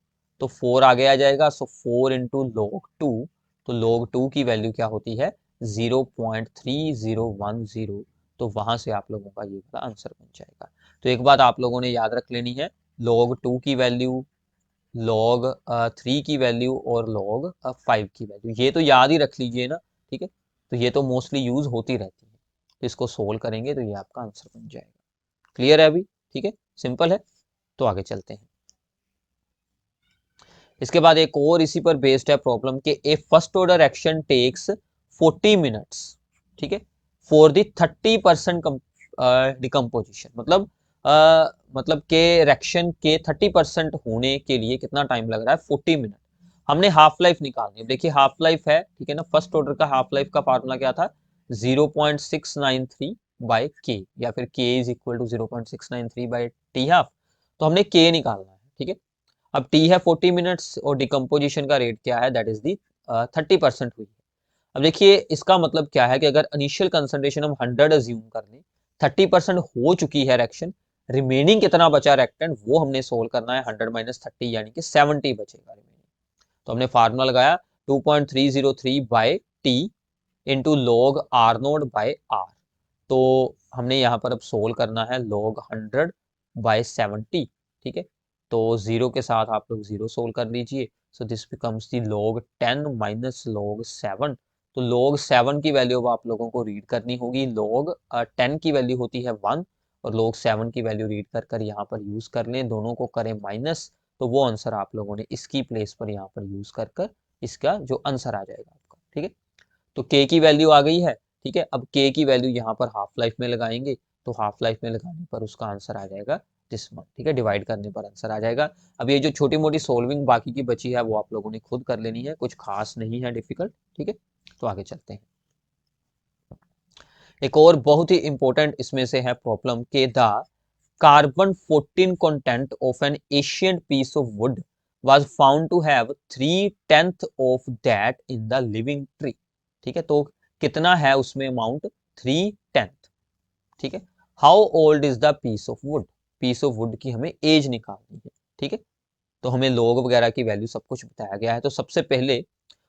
तो 4 आगे आ जाएगा, सो 4 इंटू log 2, तो log 2 की वैल्यू क्या होती है, 0.3010। तो वहां से आप लोगों का ये वाला आंसर बन जाएगा। तो एक बात आप लोगों ने याद रख लेनी है, log 2 की वैल्यू, log 3 की वैल्यू, और log 5 की वैल्यू, ये तो याद ही रख लीजिए ना, ठीक है। तो ये तो मोस्टली यूज होती रहती है, तो इसको सोल्व करेंगे तो ये आपका आंसर बन जाएगा। क्लियर है अभी, ठीक है, सिंपल है। तो आगे चलते हैं। इसके बाद एक और इसी पर बेस्ड है प्रॉब्लम के, a first order action takes 40 minutes, ठीक है, फॉर दी 30% डिकम्पोजिशन। मतलब मतलब के रिएक्शन के 30% होने के लिए कितना टाइम लग रहा है, 40 मिनट। हमने हाफ लाइफ निकालनी है। देखिए हाफ लाइफ है, ठीक है ना, फर्स्ट ऑर्डर का हाफ लाइफ का फार्मूला क्या था, 0.693 बाय के, या फिर k is equal to 0.693 by t half. तो हमने के निकालना है, ठीक है। अब टी है 40 मिनट्स और डिकम्पोजिशन का रेट क्या है, दैट इज दी 30% हुई है। अब देखिए इसका मतलब क्या है कि अगर इनिशियल कंसंट्रेशन हम 100 अज्यूम कर लें, 30% हो चुकी है रिएक्शन, रिमेनिंग कितना बचा रिएक्टेंट वो हमने सोल्व करना है, 100 माइनस 30 यानी कि 70 बचेगा रिमेनिंग। तो हमने फार्मूला लगाया 2.303 by t into log are naught by r. तो हमने यहाँ पर अब सोल्व करना है लॉग 100 बाय 70, ठीक है। तो जीरो के साथ आप लोग जीरो सोल्व कर लीजिए। So this becomes the log 10 minus log 7। तो log 7 की वैल्यू अब आप लोगों को रीड करनी होगी। log 10 की वैल्यू होती है 1 और log 7 की वैल्यू रीड कर कर यहाँ पर यूज कर लें, दोनों को करें माइनस, तो वो आंसर आप लोगों ने इसकी प्लेस पर यहाँ पर यूज कर कर इसका जो आंसर आ जाएगा आपका, ठीक है। तो k की वैल्यू आ गई है, ठीक है। अब k की वैल्यू यहाँ पर हाफ लाइफ में लगाएंगे, तो हाफ लाइफ में लगाने पर उसका आंसर आ जाएगा दिस वन, ठीक है। डिवाइड करने पर आंसर आ जाएगा। अब ये जो छोटी मोटी सोल्विंग बाकी की बची है वो आप लोगों ने खुद कर लेनी है, कुछ खास नहीं है डिफिकल्ट, ठीक है। तो आगे चलते हैं। एक और बहुत ही इंपॉर्टेंट इसमें से है प्रॉब्लम के the carbon 14 content of an ancient piece of wood was found to have 3/10 of that in the living tree, ठीक है। तो कितना है उसमें अमाउंट, 3/10, ठीक है। How old is the piece of wood, piece of wood की हमें एज निकालनी है, ठीक है। तो हमें लोग वगैरह की वैल्यू सब कुछ बताया गया है। तो सबसे पहले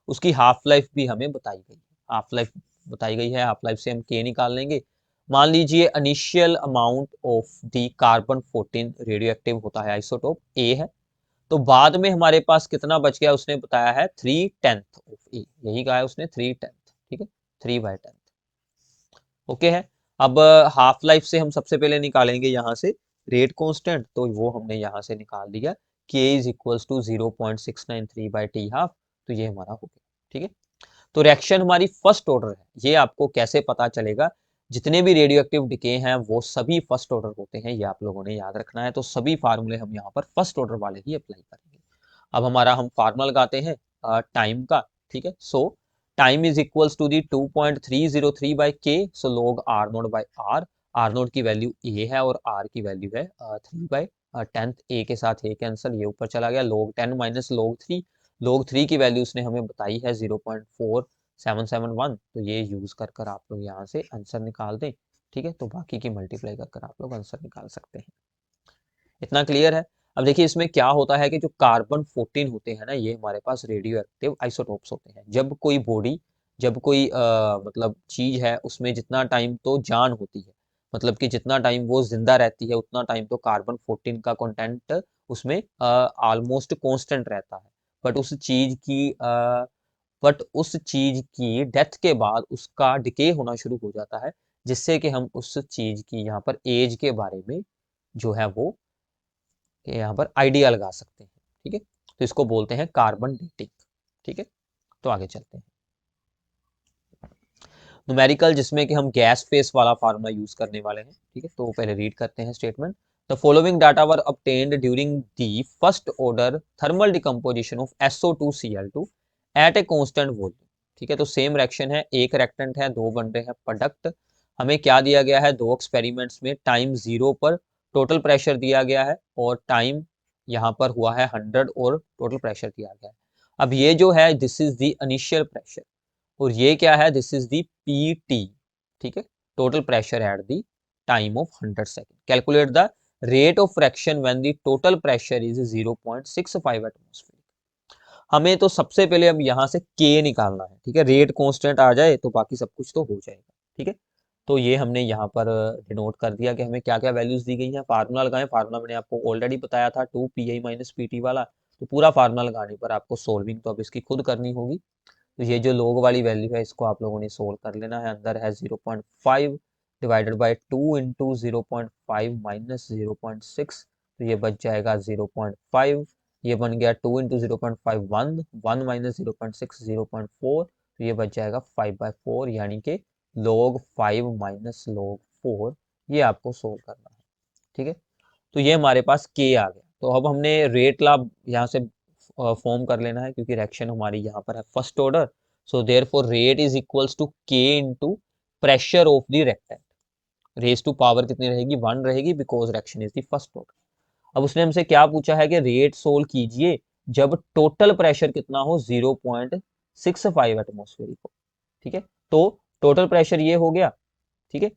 उसकी हाफ लाइफ भी हमें बताई गई है, हाफ लाइफ बताई गई है। हाफ लाइफ से हम के निकाल लेंगे। मान लीजिए initial amount of the carbon 14 radio active होता है आइसोटोप ए है, तो बाद में हमारे पास कितना बच गया, उसने बताया है 3/10 ऑफ ए, यही कहा है उसने 3/10, ठीक है, 3/10, ओके है। अब हाफ लाइफ से हम सबसे पहले निकालेंगे यहाँ से रेट कांस्टेंट, तो वो हमने यहाँ से निकाल दिया, k is equals to 0.693 by t half. तो ये हमारा हो गया, ठीक है। तो रिएक्शन हमारी फर्स्ट ऑर्डर है। ये आपको कैसे पता चलेगा, जितने भी रेडियो एक्टिव डिके हैं वो सभी फर्स्ट ऑर्डर होते हैं, ये आप लोगों ने याद रखना है। तो सभी फार्मूले हम यहाँ पर फर्स्ट ऑर्डर वाले ही अप्लाई करेंगे। अब हमारा हम फार्मूला लगाते हैं टाइम का, ठीक है। So time is equals to the 2.303 by k, so log r note by are. Are note की वैल्यू ए है और आर की वैल्यू है 3/10। ए के साथ ए कैंसिल, ये ऊपर चला गया, log 10 माइनस log 3। log 3 की वैल्यू उसने हमें बताई है 0.4771, तो ये यूज कर कर आप लोग यहाँ से आंसर निकाल दें, ठीक है। तो बाकी की मल्टीप्लाई कर कर आप लोग आंसर निकाल सकते हैं। इतना क्लियर है। अब देखिए इसमें क्या होता है कि जो कार्बन 14 होते हैं ना, ये हमारे पास रेडियो एक्टिव आइसोटोप्स होते हैं। जब कोई बॉडी, जब कोई मतलब चीज है उसमें जितना टाइम तो जान होती है, मतलब कि जितना टाइम वो जिंदा रहती है उतना टाइम तो कार्बन 14 का कंटेंट उसमें ऑलमोस्ट कांस्टेंट रहता है। बट उस चीज की उस चीज की डेथ के बाद उसका डिके होना शुरू हो जाता है, जिससे कि हम उस चीज की यहाँ पर एज के बारे में जो है वो यहाँ पर आइडिया लगा सकते हैं, ठीक है। तो इसको बोलते हैं कार्बन डेटिंग, ठीक है। तो आगे चलते हैं न्यूमेरिकल, जिसमें कि हम गैस फेस वाला फार्मूला यूज करने वाले हैं, ठीक है। तो पहले रीड करते हैं statement. The following data were obtained during the first order thermal decomposition of SO2Cl2 at a constant volume, ठीक है। तो सेम रिएक्शन है, एक रिएक्टेंट है, दो बन रहे हैं प्रोडक्ट। हमें क्या दिया गया है, दो एक्सपेरिमेंट्स में टाइम 0 पर टोटल प्रेशर दिया गया है और टाइम यहाँ पर हुआ है 100 और टोटल प्रेशर दिया गया है। अब ये जो है this is the initial pressure और ये क्या है, दिस इज दी PT, ठीक है, total pressure at the time of 100 second. Calculate the rate of fraction when the total pressure is 0.65 atmosphere. हमें तो सबसे पहले अब यहाँ से K निकालना है, ठीक है। रेट कांस्टेंट आ जाए तो बाकी सब कुछ तो हो जाएगा, ठीक है। तो ये हमने यहाँ पर डिनोट कर दिया कि हमें क्या क्या वैल्यूज दी गई हैं। फार्मूला लगाएं, फार्मूला मैंने आपको ऑलरेडी बताया था 2PI माइनस PT वाला। तो पूरा फार्मूला लगाने पर आपको सोल्विंग तो अब इसकी खुद करनी होगी। तो ये जो लोग वाली वैल्यू है इसको आप लोगों ने सोल्व कर लेना है। अंदर है 0.5 डिवाइडेड बाई 2 इंटू 0.5 माइनस 0.6, तो ये बच जाएगा 0.5। ये बन गया 2 इंटू 0.5 1 माइनस 0.6 0.4, तो ये बच जाएगा 5/4, यानी कि log 5 माइनस log 4, ये आपको सोल्व करना है, ठीक है। तो ये हमारे पास के आ गया। तो अब हमने रेट लॉ यहाँ से फॉर्म कर लेना है, क्योंकि रिएक्शन हमारी यहाँ पर है first order. So therefore rate is equals to के into pressure of the reactant. Raise to power कितनी रहेगी, 1 रहेगी, because reaction is the first order. अब उसने हमसे क्या पूछा है कि रेट सोल्व कीजिए जब टोटल प्रेशर कितना हो, 0.65 एटमॉस्फेरिक हो। ठीक है, तो टोटल प्रेशर ये हो गया। ठीक है,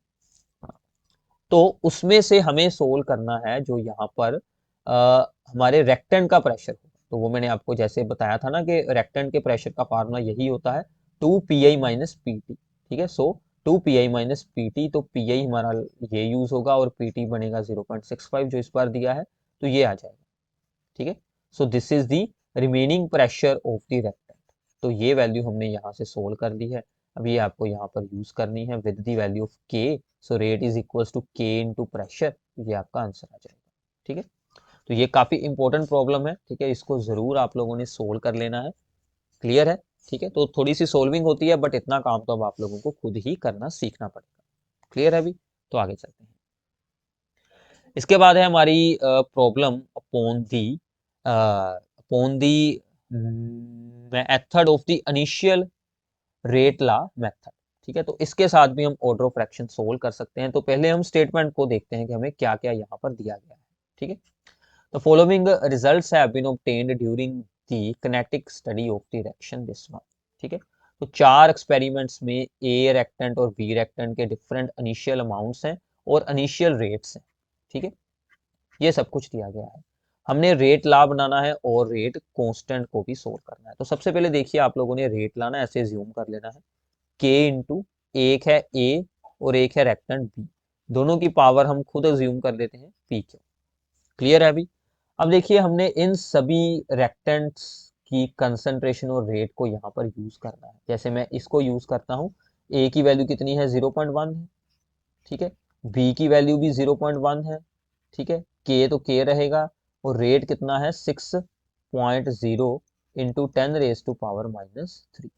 तो उसमें से हमें सोल्व करना है जो यहाँ पर हमारे रेक्टेंट का प्रेशर होगा। तो वो मैंने आपको जैसे बताया था ना कि रेक्टेंट के प्रेशर का फार्मूला यही होता है 2 pi माइनस पी टी। ठीक है, सो 2 pi माइनस पी टी, तो पी आई हमारा ये यूज होगा और पी टी बनेगा 0.65 जो इस बार दिया है, तो ये आ जाएगा। ठीक है, so this is the remaining pressure of the reactant. तो ये वैल्यू हमने यहाँ से सोल्व कर ली है। अब ये आपको यहाँ पर यूज करनी है with the value of k. So rate is equals to के इनटू प्रेशर, ये आपका आंसर आ जाएगा। ठीक है, तो ये काफी इंपॉर्टेंट प्रॉब्लम है। ठीक है, इसको जरूर आप लोगों ने सोल्व कर लेना है। क्लियर है? ठीक है, तो थोड़ी सी सोल्विंग होती है, बट इतना काम तो अब आप लोगों को खुद ही करना सीखना पड़ेगा। क्लियर है अभी? तो आगे चलते हैं। इसके बाद है हमारी problem upon the method of the initial rate law method. ठीक है, तो इसके साथ भी हम ऑर्डर ऑफ फ्रैक्शन सोल्व कर सकते हैं। तो पहले हम स्टेटमेंट को देखते हैं कि हमें क्या क्या यहाँ पर दिया गया है। ठीक है, तो following results have been obtained during the kinetic study of the reaction this one. ठीक है, तो 4 एक्सपेरिमेंट्स में ए रिएक्टेंट और बी रिएक्टेंट के डिफरेंट इनिशियल अमाउंट्स हैं और इनिशियल रेट्स हैं। ठीक है, ये सब कुछ दिया गया है। हमने रेट ला बनाना है और रेट कांस्टेंट को भी सोल्व करना है। तो सबसे पहले देखिए, आप लोगों ने रेट लाना ऐसे ज्यूम कर लेना है के इंटू, एक है ए और एक है रेक्टेंट बी, दोनों की पावर हम खुद ज्यूम कर लेते हैं पी क्यू। क्लियर है अभी? अब देखिए, हमने इन सभी रेक्टेंट्स की कंसंट्रेशन और रेट को यहाँ पर यूज करना है। जैसे मैं इसको यूज करता हूँ, ए की वैल्यू कितनी है, 0.1 है। ठीक है, बी की वैल्यू भी 0.1 है। ठीक है, के तो के रहेगा, और रेट कितना है, 6.0 इंटू 10⁻⁻3।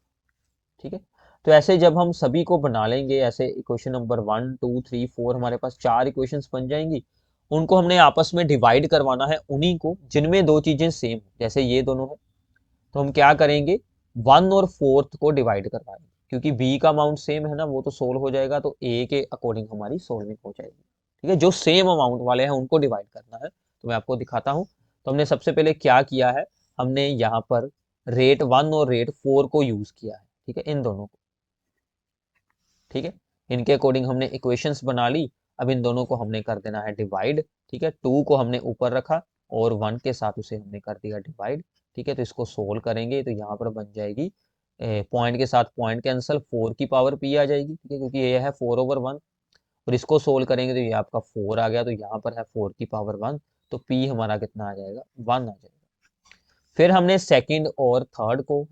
ठीक है, तो ऐसे जब हम सभी को बना लेंगे, ऐसे इक्वेशन नंबर 1 2 3 4 हमारे पास 4 इक्वेशंस बन जाएंगी। उनको हमने आपस में डिवाइड करवाना है, उन्हीं को जिनमें दो चीजें सेम, जैसे ये दोनों है। तो हम क्या करेंगे, 1 और 4th को डिवाइड करवाएंगे, क्योंकि बी का अमाउंट सेम है ना, वो तो सोल्व हो जाएगा, तो ए के अकॉर्डिंग हमारी सोल्विंग हो जाएगी। ठीक है, जो सेम अमाउंट वाले हैं उनको डिवाइड करना है। तो मैं आपको दिखाता हूँ। तो हमने सबसे पहले क्या किया है, हमने यहाँ पर रेट 1 और रेट 4 को यूज किया है। ठीक है, इन दोनों को। ठीक है, इनके अकॉर्डिंग हमने इक्वेशंस बना ली। अब इन दोनों को हमने कर देना है डिवाइड। ठीक है, 2 को हमने ऊपर रखा और 1 के साथ उसे हमने कर दिया डिवाइड। ठीक है, तो इसको सोल्व करेंगे तो यहाँ पर बन जाएगी, पॉइंट के साथ पॉइंट कैंसल, 4 की पावर पी आ जाएगी। ठीक है, क्योंकि ये है 4/1। और इसको सोल्व करेंगे तो ये आपका 4 आ गया, तो यहाँ पर है 4 की पावर 1, तो पी हमारा कितना आ जाएगा, 1 आ जाएगा। फिर हमने सेकंड और थर्ड को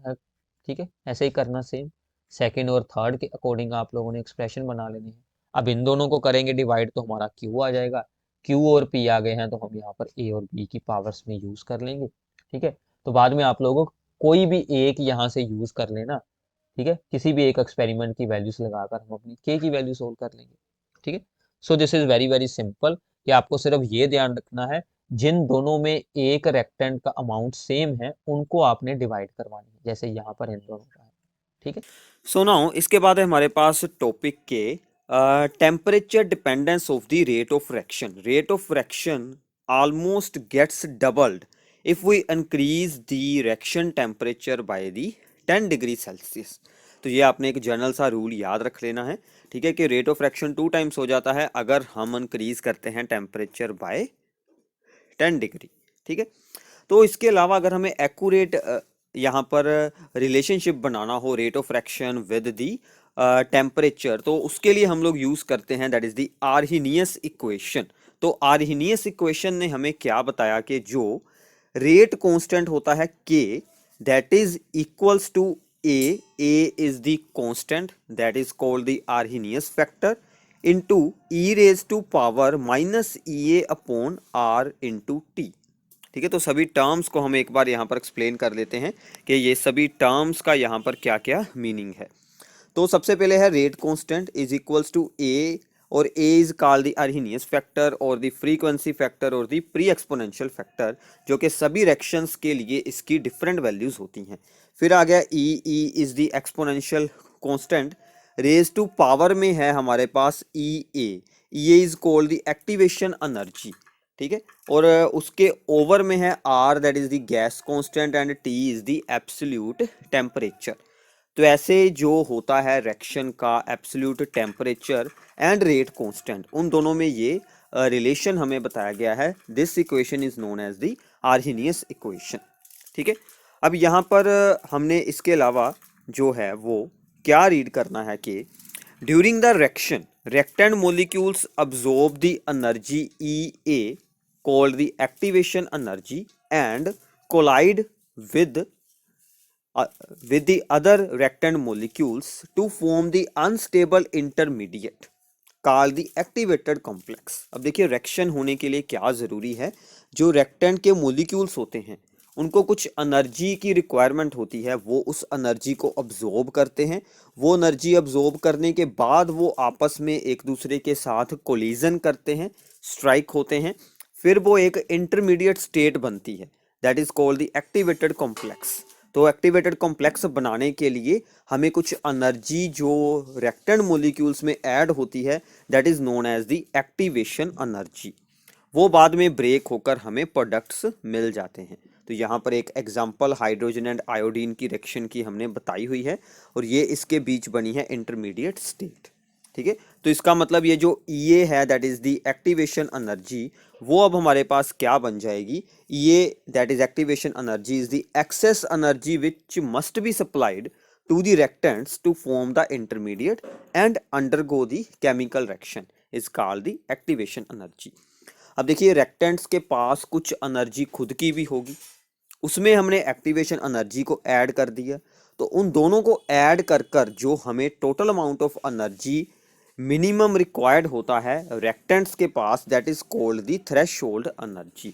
ठीक है, ऐसे ही करना सेम। सेकंड और थर्ड के अकॉर्डिंग आप लोगों ने एक्सप्रेशन बना लेने हैं। अब इन दोनों को करेंगे डिवाइड, तो हमारा क्यू आ जाएगा। क्यू और पी आ गए हैं, तो हम यहाँ पर ए और बी की पावर्स में यूज कर लेंगे। ठीक है, तो बाद में आप लोगों को कोई भी एक यहाँ से यूज कर लेना। ठीक है, किसी भी एक एक्सपेरिमेंट की वैल्यूज लगाकर हम अपनी के की वैल्यू सोल्व कर लेंगे। ठीक है, so this is very very simple, कि आपको सिर्फ ये ध्यान रखना है, जिन दोनों में एक रेक्टेंट का अमाउंट सेम है उनको आपने डिवाइड करवाना है, जैसे यहाँ पर इन दोनों का है। ठीक है,
सो नाउ इसके बाद है हमारे पास टॉपिक के temperature dependence of the rate of fraction. Rate of fraction almost gets doubled if we increase the reaction temperature by the 10 degree Celsius. तो ये आपने एक जनरल सा रूल याद रख लेना है। ठीक है, कि रेट ऑफ फ्रैक्शन 2 टाइम्स हो जाता है अगर हम इंक्रीज करते हैं टेम्परेचर बाय 10 डिग्री। ठीक है, तो इसके अलावा अगर हमें एक्यूरेट यहाँ पर रिलेशनशिप बनाना हो rate of fraction with the temperature, तो उसके लिए हम लोग यूज करते हैं दैट इज दी आर्हिनियस इक्वेशन। तो आर्हिनियस इक्वेशन ने हमें क्या बताया कि जो रेट कांस्टेंट होता है K, that is equals to A is the constant, that is called the Arrhenius factor, into E raise to power minus E A upon R into T. ठीक है, तो सभी टर्म्स को हम एक बार यहाँ पर एक्सप्लेन कर लेते हैं कि ये सभी टर्म्स का यहाँ पर क्या क्या मीनिंग है। तो सबसे पहले है rate constant is equals to A और A is called the Arrhenius factor और द फ्रीक्वेंसी फैक्टर और द प्री एक्सपोनेंशियल फैक्टर, जो कि सभी रिएक्शंस के लिए इसकी डिफरेंट वैल्यूज होती हैं। फिर आ गया E is the exponential constant, raise to power में है हमारे पास EA is called the activation energy, ठीक है। और उसके ओवर में है R, that is the gas constant, and T is the absolute temperature. तो ऐसे जो होता है रिएक्शन का absolute temperature and rate constant, उन दोनों में ये रिलेशन हमें बताया गया है। This equation is known as the Arrhenius equation, ठीक है। अब यहाँ पर हमने इसके अलावा जो है वो क्या रीड करना है कि during the reaction reactant molecules absorb the energy EA called the activation energy and collide with the other reactant molecules to form the unstable intermediate called the activated complex। अब देखिए रिएक्शन होने के लिए क्या ज़रूरी है, जो reactant के molecules होते हैं उनको कुछ एनर्जी की रिक्वायरमेंट होती है, वो उस एनर्जी को अब्जॉर्ब करते हैं। वो एनर्जी अब्जॉर्ब करने के बाद वो आपस में एक दूसरे के साथ कोलिजन करते हैं, स्ट्राइक होते हैं, फिर वो एक इंटरमीडिएट स्टेट बनती है, that is called the activated complex. तो एक्टिवेटेड कॉम्प्लेक्स बनाने के लिए हमें कुछ एनर्जी जो रिएक्टेंट मॉलिक्यूल्स में ऐड होती है, that is known as the activation energy. वो बाद में ब्रेक होकर हमें प्रोडक्ट्स मिल जाते हैं। तो यहाँ पर एक एग्जांपल हाइड्रोजन एंड आयोडीन की रिएक्शन की हमने बताई हुई है, और ये इसके बीच बनी है इंटरमीडिएट स्टेट, ठीक है। तो इसका मतलब ये जो EA है that is the activation energy, वो अब हमारे पास क्या बन जाएगी, EA that is activation energy is the excess energy which must be supplied to the reactants to form the intermediate and undergo the chemical reaction is called the activation energy। अब देखिए reactants के पास कुछ energy खुद की भी होगी, उसमें हमने एक्टिवेशन एनर्जी को ऐड कर दिया, तो उन दोनों को ऐड कर कर जो हमें total amount of energy minimum required होता है रिएक्टेंट्स के पास, that is called the threshold energy.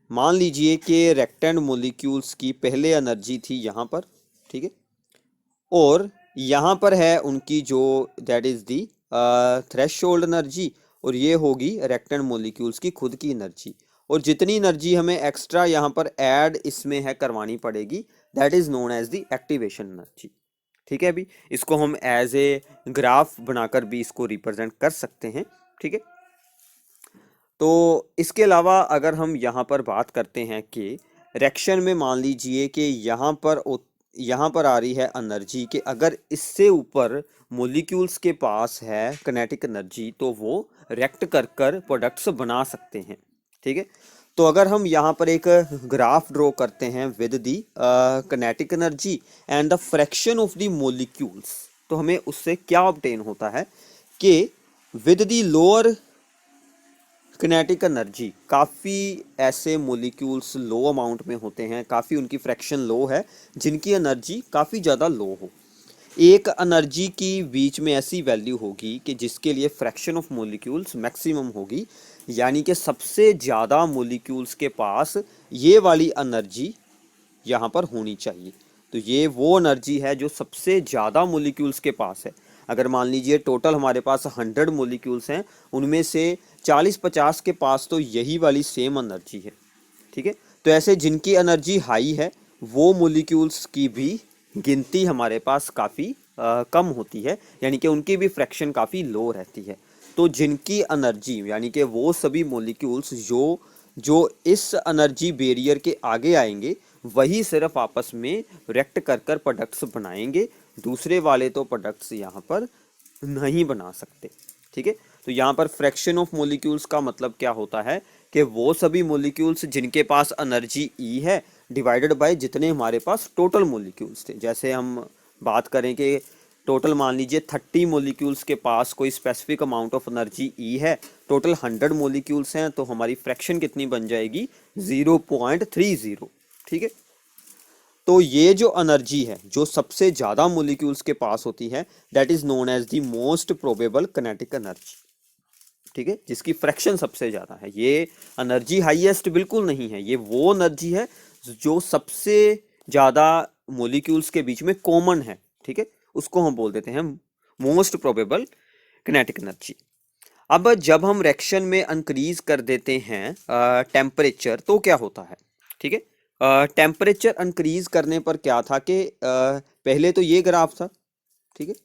मान लीजिए कि रिएक्टेंट मॉलिक्यूल्स की पहले एनर्जी थी यहाँ पर, ठीक है, और यहाँ पर है उनकी जो that is the threshold energy, और ये होगी रिएक्टेंट मॉलिक्यूल्स की खुद की एनर्जी, और जितनी एनर्जी हमें एक्स्ट्रा यहाँ पर ऐड इसमें है करवानी पड़ेगी, that is known as the activation energy, ठीक है। अभी इसको हम एज ए ग्राफ बनाकर भी इसको रिप्रेजेंट कर सकते हैं, ठीक है। तो इसके अलावा अगर हम यहाँ पर बात करते हैं कि रिएक्शन में मान लीजिए कि यहाँ पर आ रही है एनर्जी कि अगर इससे ऊपर मॉलिक्यूल्स के पास है किनेटिक एनर्जी, तो वो रिएक्ट कर कर प्रोडक्ट्स बना सकते हैं, ठीक है। तो अगर हम यहाँ पर एक ग्राफ ड्रॉ करते हैं with the kinetic energy and the fraction of the molecules, तो हमें उससे क्या ऑब्टेन होता है कि with the lower kinetic energy, काफ़ी ऐसे मॉलिक्यूल्स लो अमाउंट में होते हैं, काफ़ी उनकी फ्रैक्शन लो है जिनकी एनर्जी काफ़ी ज़्यादा लो हो। एक एनर्जी की बीच में ऐसी वैल्यू होगी कि जिसके लिए फ्रैक्शन ऑफ मॉलिक्यूल्स मैक्सिमम होगी, यानी कि सबसे ज़्यादा मॉलिक्यूल्स के पास ये वाली एनर्जी यहाँ पर होनी चाहिए। तो ये वो एनर्जी है जो सबसे ज़्यादा मॉलिक्यूल्स के पास है। अगर मान लीजिए टोटल हमारे पास 100 मॉलिक्यूल्स हैं, उनमें से 40-50 के पास तो यही वाली सेम एनर्जी है, ठीक है। तो ऐसे जिनकी एनर्जी हाई है वो मॉलिक्यूल्स की भी गिनती हमारे पास काफ़ी कम होती है, यानी कि उनकी भी फ्रैक्शन काफ़ी लो रहती है। तो जिनकी एनर्जी यानी कि वो सभी मॉलिक्यूल्स जो इस एनर्जी बैरियर के आगे आएंगे, वही सिर्फ आपस में रिएक्ट कर कर प्रोडक्ट्स बनाएंगे, दूसरे वाले तो प्रोडक्ट्स यहाँ पर नहीं बना सकते, ठीक है। तो यहाँ पर फ्रैक्शन ऑफ मॉलिक्यूल्स का मतलब क्या होता है कि वो सभी मॉलिक्यूल्स जिनके पास एनर्जी E है डिवाइडेड बाय जितने हमारे पास टोटल मॉलिक्यूल्स थे। जैसे हम बात करें कि टोटल मान लीजिए 30 मॉलिक्यूल्स के पास कोई specific amount of energy E है, टोटल 100 मॉलिक्यूल्स हैं, तो हमारी फ्रैक्शन कितनी बन जाएगी 0.30, ठीक है। तो ये जो एनर्जी है जो सबसे ज़्यादा मॉलिक्यूल्स के पास होती है, that is known as the most probable kinetic energy, ठीक है, जिसकी फ्रैक्शन सबसे ज़्यादा है। ये एनर्जी हाईएस्ट बिल्कुल नहीं है, ये वो एनर्जी है जो सबसे ज़्यादा मॉलिक्यूल्स के बीच में कॉमन है, ठीक है, उसको हम बोल देते हैं मोस्ट प्रोबेबल किनेटिक एनर्जी। अब जब हम रिएक्शन में इंक्रीज कर देते हैं टेम्परेचर तो क्या होता है, ठीक है। टेम्परेचर इंक्रीज करने पर क्या था कि पहले तो ये ग्राफ था, ठीक है,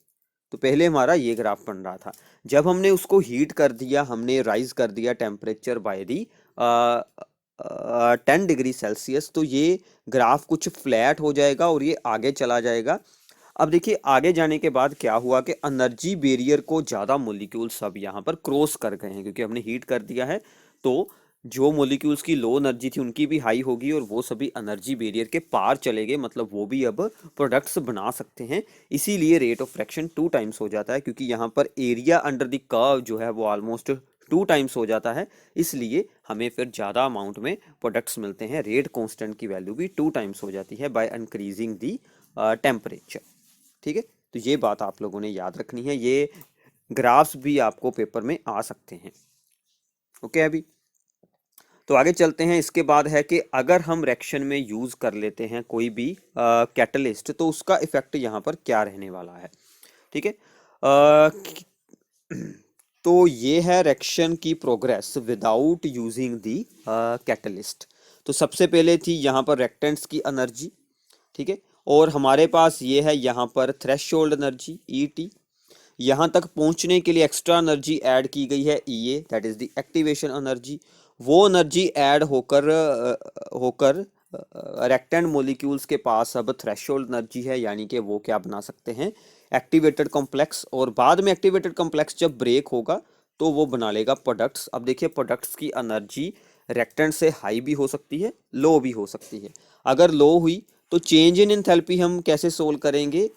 तो पहले हमारा ये ग्राफ बन रहा था। जब हमने उसको हीट कर दिया, हमने राइज कर दिया temperature by the 10 degree Celsius, तो ये ग्राफ कुछ फ्लैट हो जाएगा और ये आगे चला जाएगा। अब देखिए आगे जाने के बाद क्या हुआ कि एनर्जी बैरियर को ज़्यादा मोलिक्यूल्स अब यहाँ पर क्रॉस कर गए हैं, क्योंकि हमने हीट कर दिया है। तो जो मोलिक्यूल्स की लो एनर्जी थी उनकी भी हाई होगी और वो सभी एनर्जी बैरियर के पार चले गए, मतलब वो भी अब प्रोडक्ट्स बना सकते हैं। इसीलिए रेट ऑफ फ्रैक्शन 2 टाइम्स हो जाता है, क्योंकि यहाँ पर एरिया अंडर द कर्व जो है वो ऑलमोस्ट 2 टाइम्स हो जाता है। इसलिए हमें फिर ज़्यादा अमाउंट में प्रोडक्ट्स मिलते हैं। रेट कांस्टेंट की वैल्यू भी 2 टाइम्स हो जाती है बाय इंक्रीजिंग दी टेम्परेचर, ठीक है। तो ये बात आप लोगों ने याद रखनी है, ये ग्राफ्स भी आपको पेपर में आ सकते हैं। ओके, अभी तो आगे चलते हैं। इसके बाद है कि अगर हम रिएक्शन में यूज कर लेते हैं कोई भी कैटलिस्ट तो उसका इफेक्ट यहाँ पर क्या रहने वाला है, ठीक है। तो ये है रिएक्शन की progress without using the catalyst. तो सबसे पहले थी यहाँ पर रिएक्टेंट्स की एनर्जी, ठीक है, और हमारे पास ये है यहाँ पर थ्रेशोल्ड एनर्जी ET। यहाँ तक पहुँचने के लिए एक्स्ट्रा एनर्जी ऐड की गई है EA, that is the activation energy. वो एनर्जी ऐड होकर रेक्टेंट मॉलिक्यूल्स के पास अब थ्रेशोल्ड एनर्जी है, यानी कि वो क्या बना सकते हैं, एक्टिवेटेड कॉम्प्लेक्स। और बाद में एक्टिवेटेड कॉम्प्लेक्स जब ब्रेक होगा तो वो बना लेगा प्रोडक्ट्स। अब देखिए प्रोडक्ट्स की एनर्जी रेक्टेंट से हाई भी हो सकती है, लो भी हो सकती है। अगर लो हुई तो चेंज इन एंथैल्पी हम कैसे सोल्व करेंगे,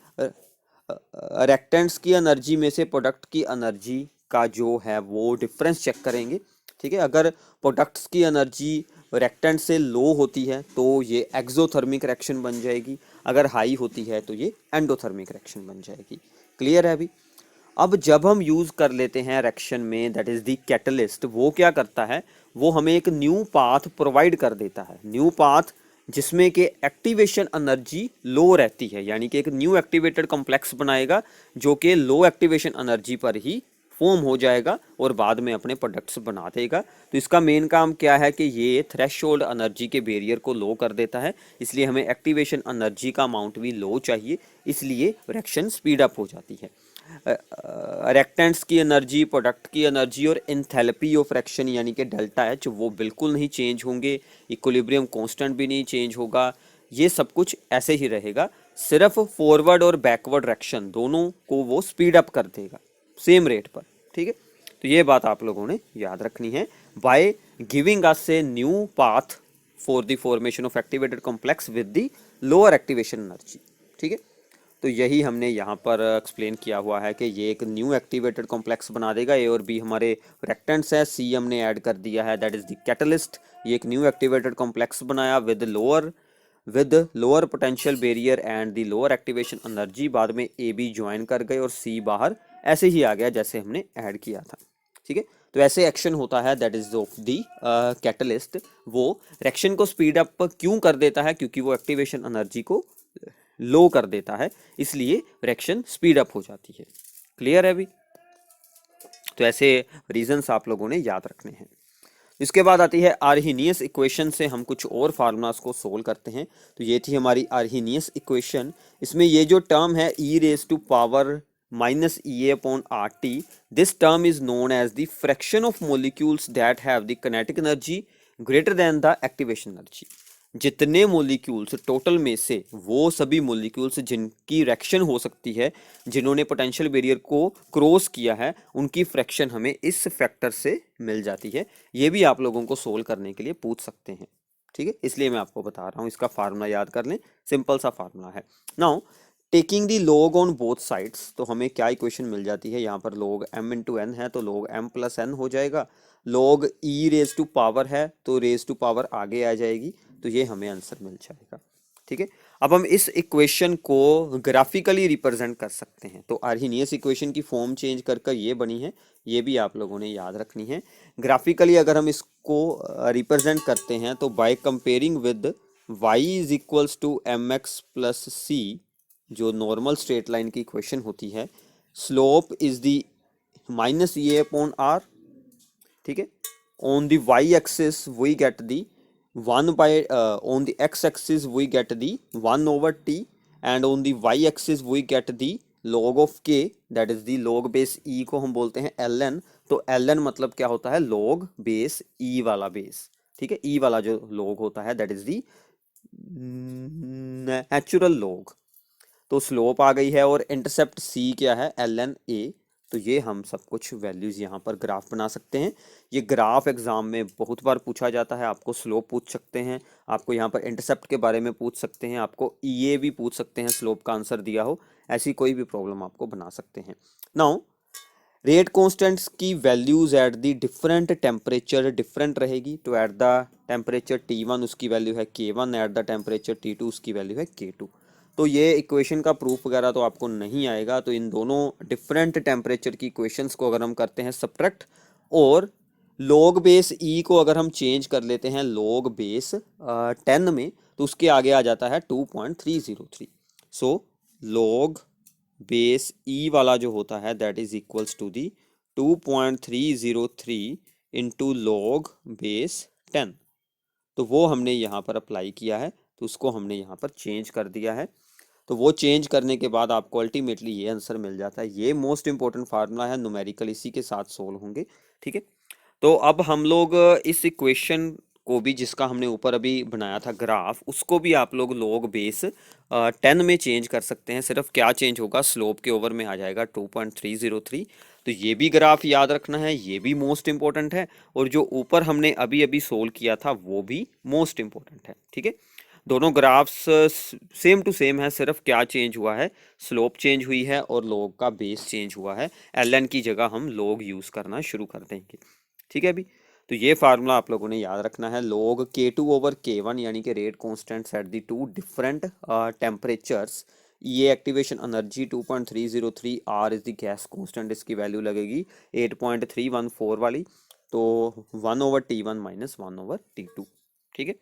रेक्टेंट्स की एनर्जी में से प्रोडक्ट की एनर्जी का जो है वो डिफरेंस चेक करेंगे, ठीक है। अगर प्रोडक्ट्स की एनर्जी रेक्टेंट से लो होती है तो ये एक्सोथर्मिक रिएक्शन बन जाएगी, अगर हाई होती है तो ये एंडोथर्मिक रिएक्शन बन जाएगी। क्लियर है अभी। अब जब हम यूज कर लेते हैं रिएक्शन में दैट इज द कैटलिस्ट, वो क्या करता है, वो हमें एक न्यू पाथ प्रोवाइड कर देता है, न्यू पाथ जिसमें कि एक्टिवेशन एनर्जी लो रहती है, यानी कि एक न्यू एक्टिवेटेड कॉम्प्लेक्स बनाएगा जो कि लो एक्टिवेशन एनर्जी पर ही फॉर्म हो जाएगा और बाद में अपने प्रोडक्ट्स बना देगा। तो इसका मेन काम क्या है कि ये थ्रेशोल्ड एनर्जी के बैरियर को लो कर देता है, इसलिए हमें एक्टिवेशन एनर्जी का अमाउंट भी लो चाहिए, इसलिए रिएक्शन स्पीड अप हो जाती है। रिएक्टेंट्स की एनर्जी, प्रोडक्ट की एनर्जी और एंथैल्पी ऑफ रिएक्शन यानी कि डेल्टा H वो बिल्कुल नहीं चेंज होंगे, इक्विलिब्रियम कांस्टेंट भी नहीं चेंज होगा, ये सब कुछ ऐसे ही रहेगा। सिर्फ फॉरवर्ड और बैकवर्ड रिएक्शन दोनों को वो स्पीड अप कर देगा सेम रेट पर, ठीक है। तो ये बात आप लोगों ने याद रखनी है by giving us a new path for the formation of activated complex with the lower activation energy, ठीक है। तो यही हमने यहाँ पर एक्सप्लेन किया हुआ है कि ये एक न्यू एक्टिवेटेड कॉम्प्लेक्स बना देगा। ए और बी हमारे रेक्टेंट्स है, सी हमने ऐड कर दिया है दैट इज द कैटलिस्ट। ये एक न्यू एक्टिवेटेड कॉम्प्लेक्स बनाया with lower potential barrier and the lower activation energy. बाद में ए बी ज्वाइन कर गए और सी बाहर ऐसे ही आ गया जैसे हमने ऐड किया था, ठीक है। तो ऐसे एक्शन होता है that is of the catalyst. वो रिएक्शन को स्पीड अप क्यों कर देता है, क्योंकि वो एक्टिवेशन एनर्जी को लो कर देता है, इसलिए रिएक्शन स्पीड अप हो जाती है। क्लियर है अभी। तो ऐसे रीजंस आप लोगों ने याद रखने हैं। इसके बाद आती है आर्हीनियस इक्वेशन से हम कुछ और फार्मूलाज को सोल्व करते हैं। तो ये थी हमारी आर्हीनियस इक्वेशन। इसमें ये जो टर्म है e raise to power minus EA upon RT, this term is known as the fraction of molecules that have the kinetic energy greater than the activation energy. जितने मोलिक्यूल्स टोटल में से वो सभी molecules जिनकी reaction हो सकती है, जिन्होंने पोटेंशियल बैरियर को क्रॉस किया है, उनकी फ्रैक्शन हमें इस फैक्टर से मिल जाती है। ये भी आप लोगों को सोल्व करने के लिए पूछ सकते हैं, ठीक है, इसलिए मैं आपको बता रहा हूँ। इसका फार्मूला याद कर लें, सिंपल सा फार्मूला है। Now taking the log on both sides, तो हमें क्या इक्वेशन मिल जाती है, यहाँ पर log m इंटू n है तो log m प्लस n हो जाएगा। log e raise to power है तो रेज टू पावर आगे आ जाएगी, तो ये हमें आंसर मिल जाएगा, ठीक है। अब हम इस इक्वेशन को ग्राफिकली रिप्रेजेंट कर सकते हैं। तो आर्हीनियस इक्वेशन की फॉर्म चेंज कर कर ये बनी है, ये भी आप लोगों ने याद रखनी है। ग्राफिकली अगर हम इसको रिप्रेजेंट करते हैं तो by comparing with y is equals to mx plus c, जो नॉर्मल स्ट्रेट लाइन की इक्वेशन होती है, slope is the minus EA upon R ठीक है। On the y axis we get the 1 by on the x axis we get the 1/t and on the y axis we get the log of k, that is the log base e को हम बोलते हैं ln। तो ln मतलब क्या होता है, log base e वाला बेस, ठीक है। e वाला जो log होता है that is the natural log। तो स्लोप आ गई है और इंटरसेप्ट c क्या है, ln a। तो ये हम सब कुछ वैल्यूज यहाँ पर ग्राफ बना सकते हैं। ये ग्राफ एग्जाम में बहुत बार पूछा जाता है। आपको स्लोप पूछ सकते हैं, आपको यहाँ पर इंटरसेप्ट के बारे में पूछ सकते हैं, आपको ईए भी पूछ सकते हैं, स्लोप का आंसर दिया हो, ऐसी कोई भी प्रॉब्लम आपको बना सकते हैं। नाउ रेट कॉन्स्टेंट्स की values at the different temperature different रहेगी। तो एट द टेम्परेचर T1 उसकी वैल्यू है K1, at the temperature T2 उसकी वैल्यू है K2। तो ये इक्वेशन का प्रूफ वगैरह तो आपको नहीं आएगा। तो इन दोनों डिफरेंट टेम्परेचर की इक्वेशंस को अगर हम करते हैं सब्ट्रैक्ट, और log बेस e को अगर हम चेंज कर लेते हैं log बेस 10 में, तो उसके आगे आ जाता है 2.303। सो log बेस e वाला जो होता है that is equals to the 2.303 into log base 10। तो वो हमने यहाँ पर अप्लाई किया है, तो उसको हमने यहाँ पर चेंज कर दिया है। तो वो चेंज करने के बाद आपको अल्टीमेटली ये आंसर मिल जाता है। ये मोस्ट इंपॉर्टेंट फार्मूला है, न्यूमेरिकल इसी के साथ सोल्व होंगे, ठीक है। तो अब हम लोग इस इक्वेशन को भी, जिसका हमने ऊपर अभी बनाया था ग्राफ, उसको भी आप लोग log बेस 10 में चेंज कर सकते हैं। सिर्फ क्या चेंज होगा, स्लोप के ओवर में आ जाएगा 2.303। तो ये भी ग्राफ याद रखना है, ये भी मोस्ट इंपॉर्टेंट है, और जो ऊपर हमने अभी अभी सोल्व किया था वो भी मोस्ट इंपॉर्टेंट है, ठीक है। दोनों ग्राफ्स सेम टू सेम है, सिर्फ क्या चेंज हुआ है, स्लोप चेंज हुई है और log का बेस चेंज हुआ है। ln की जगह हम log यूज करना शुरू कर देंगे, ठीक है। अभी तो ये फार्मूला आप लोगों ने याद रखना है, log K2 ओवर K1 यानी कि rate constants at the two different temperatures. ये activation energy 2.303 R is the gas constant, इसकी वैल्यू लगेगी 8.314 वाली। तो 1/T1 माइनस 1/T2, ठीक है।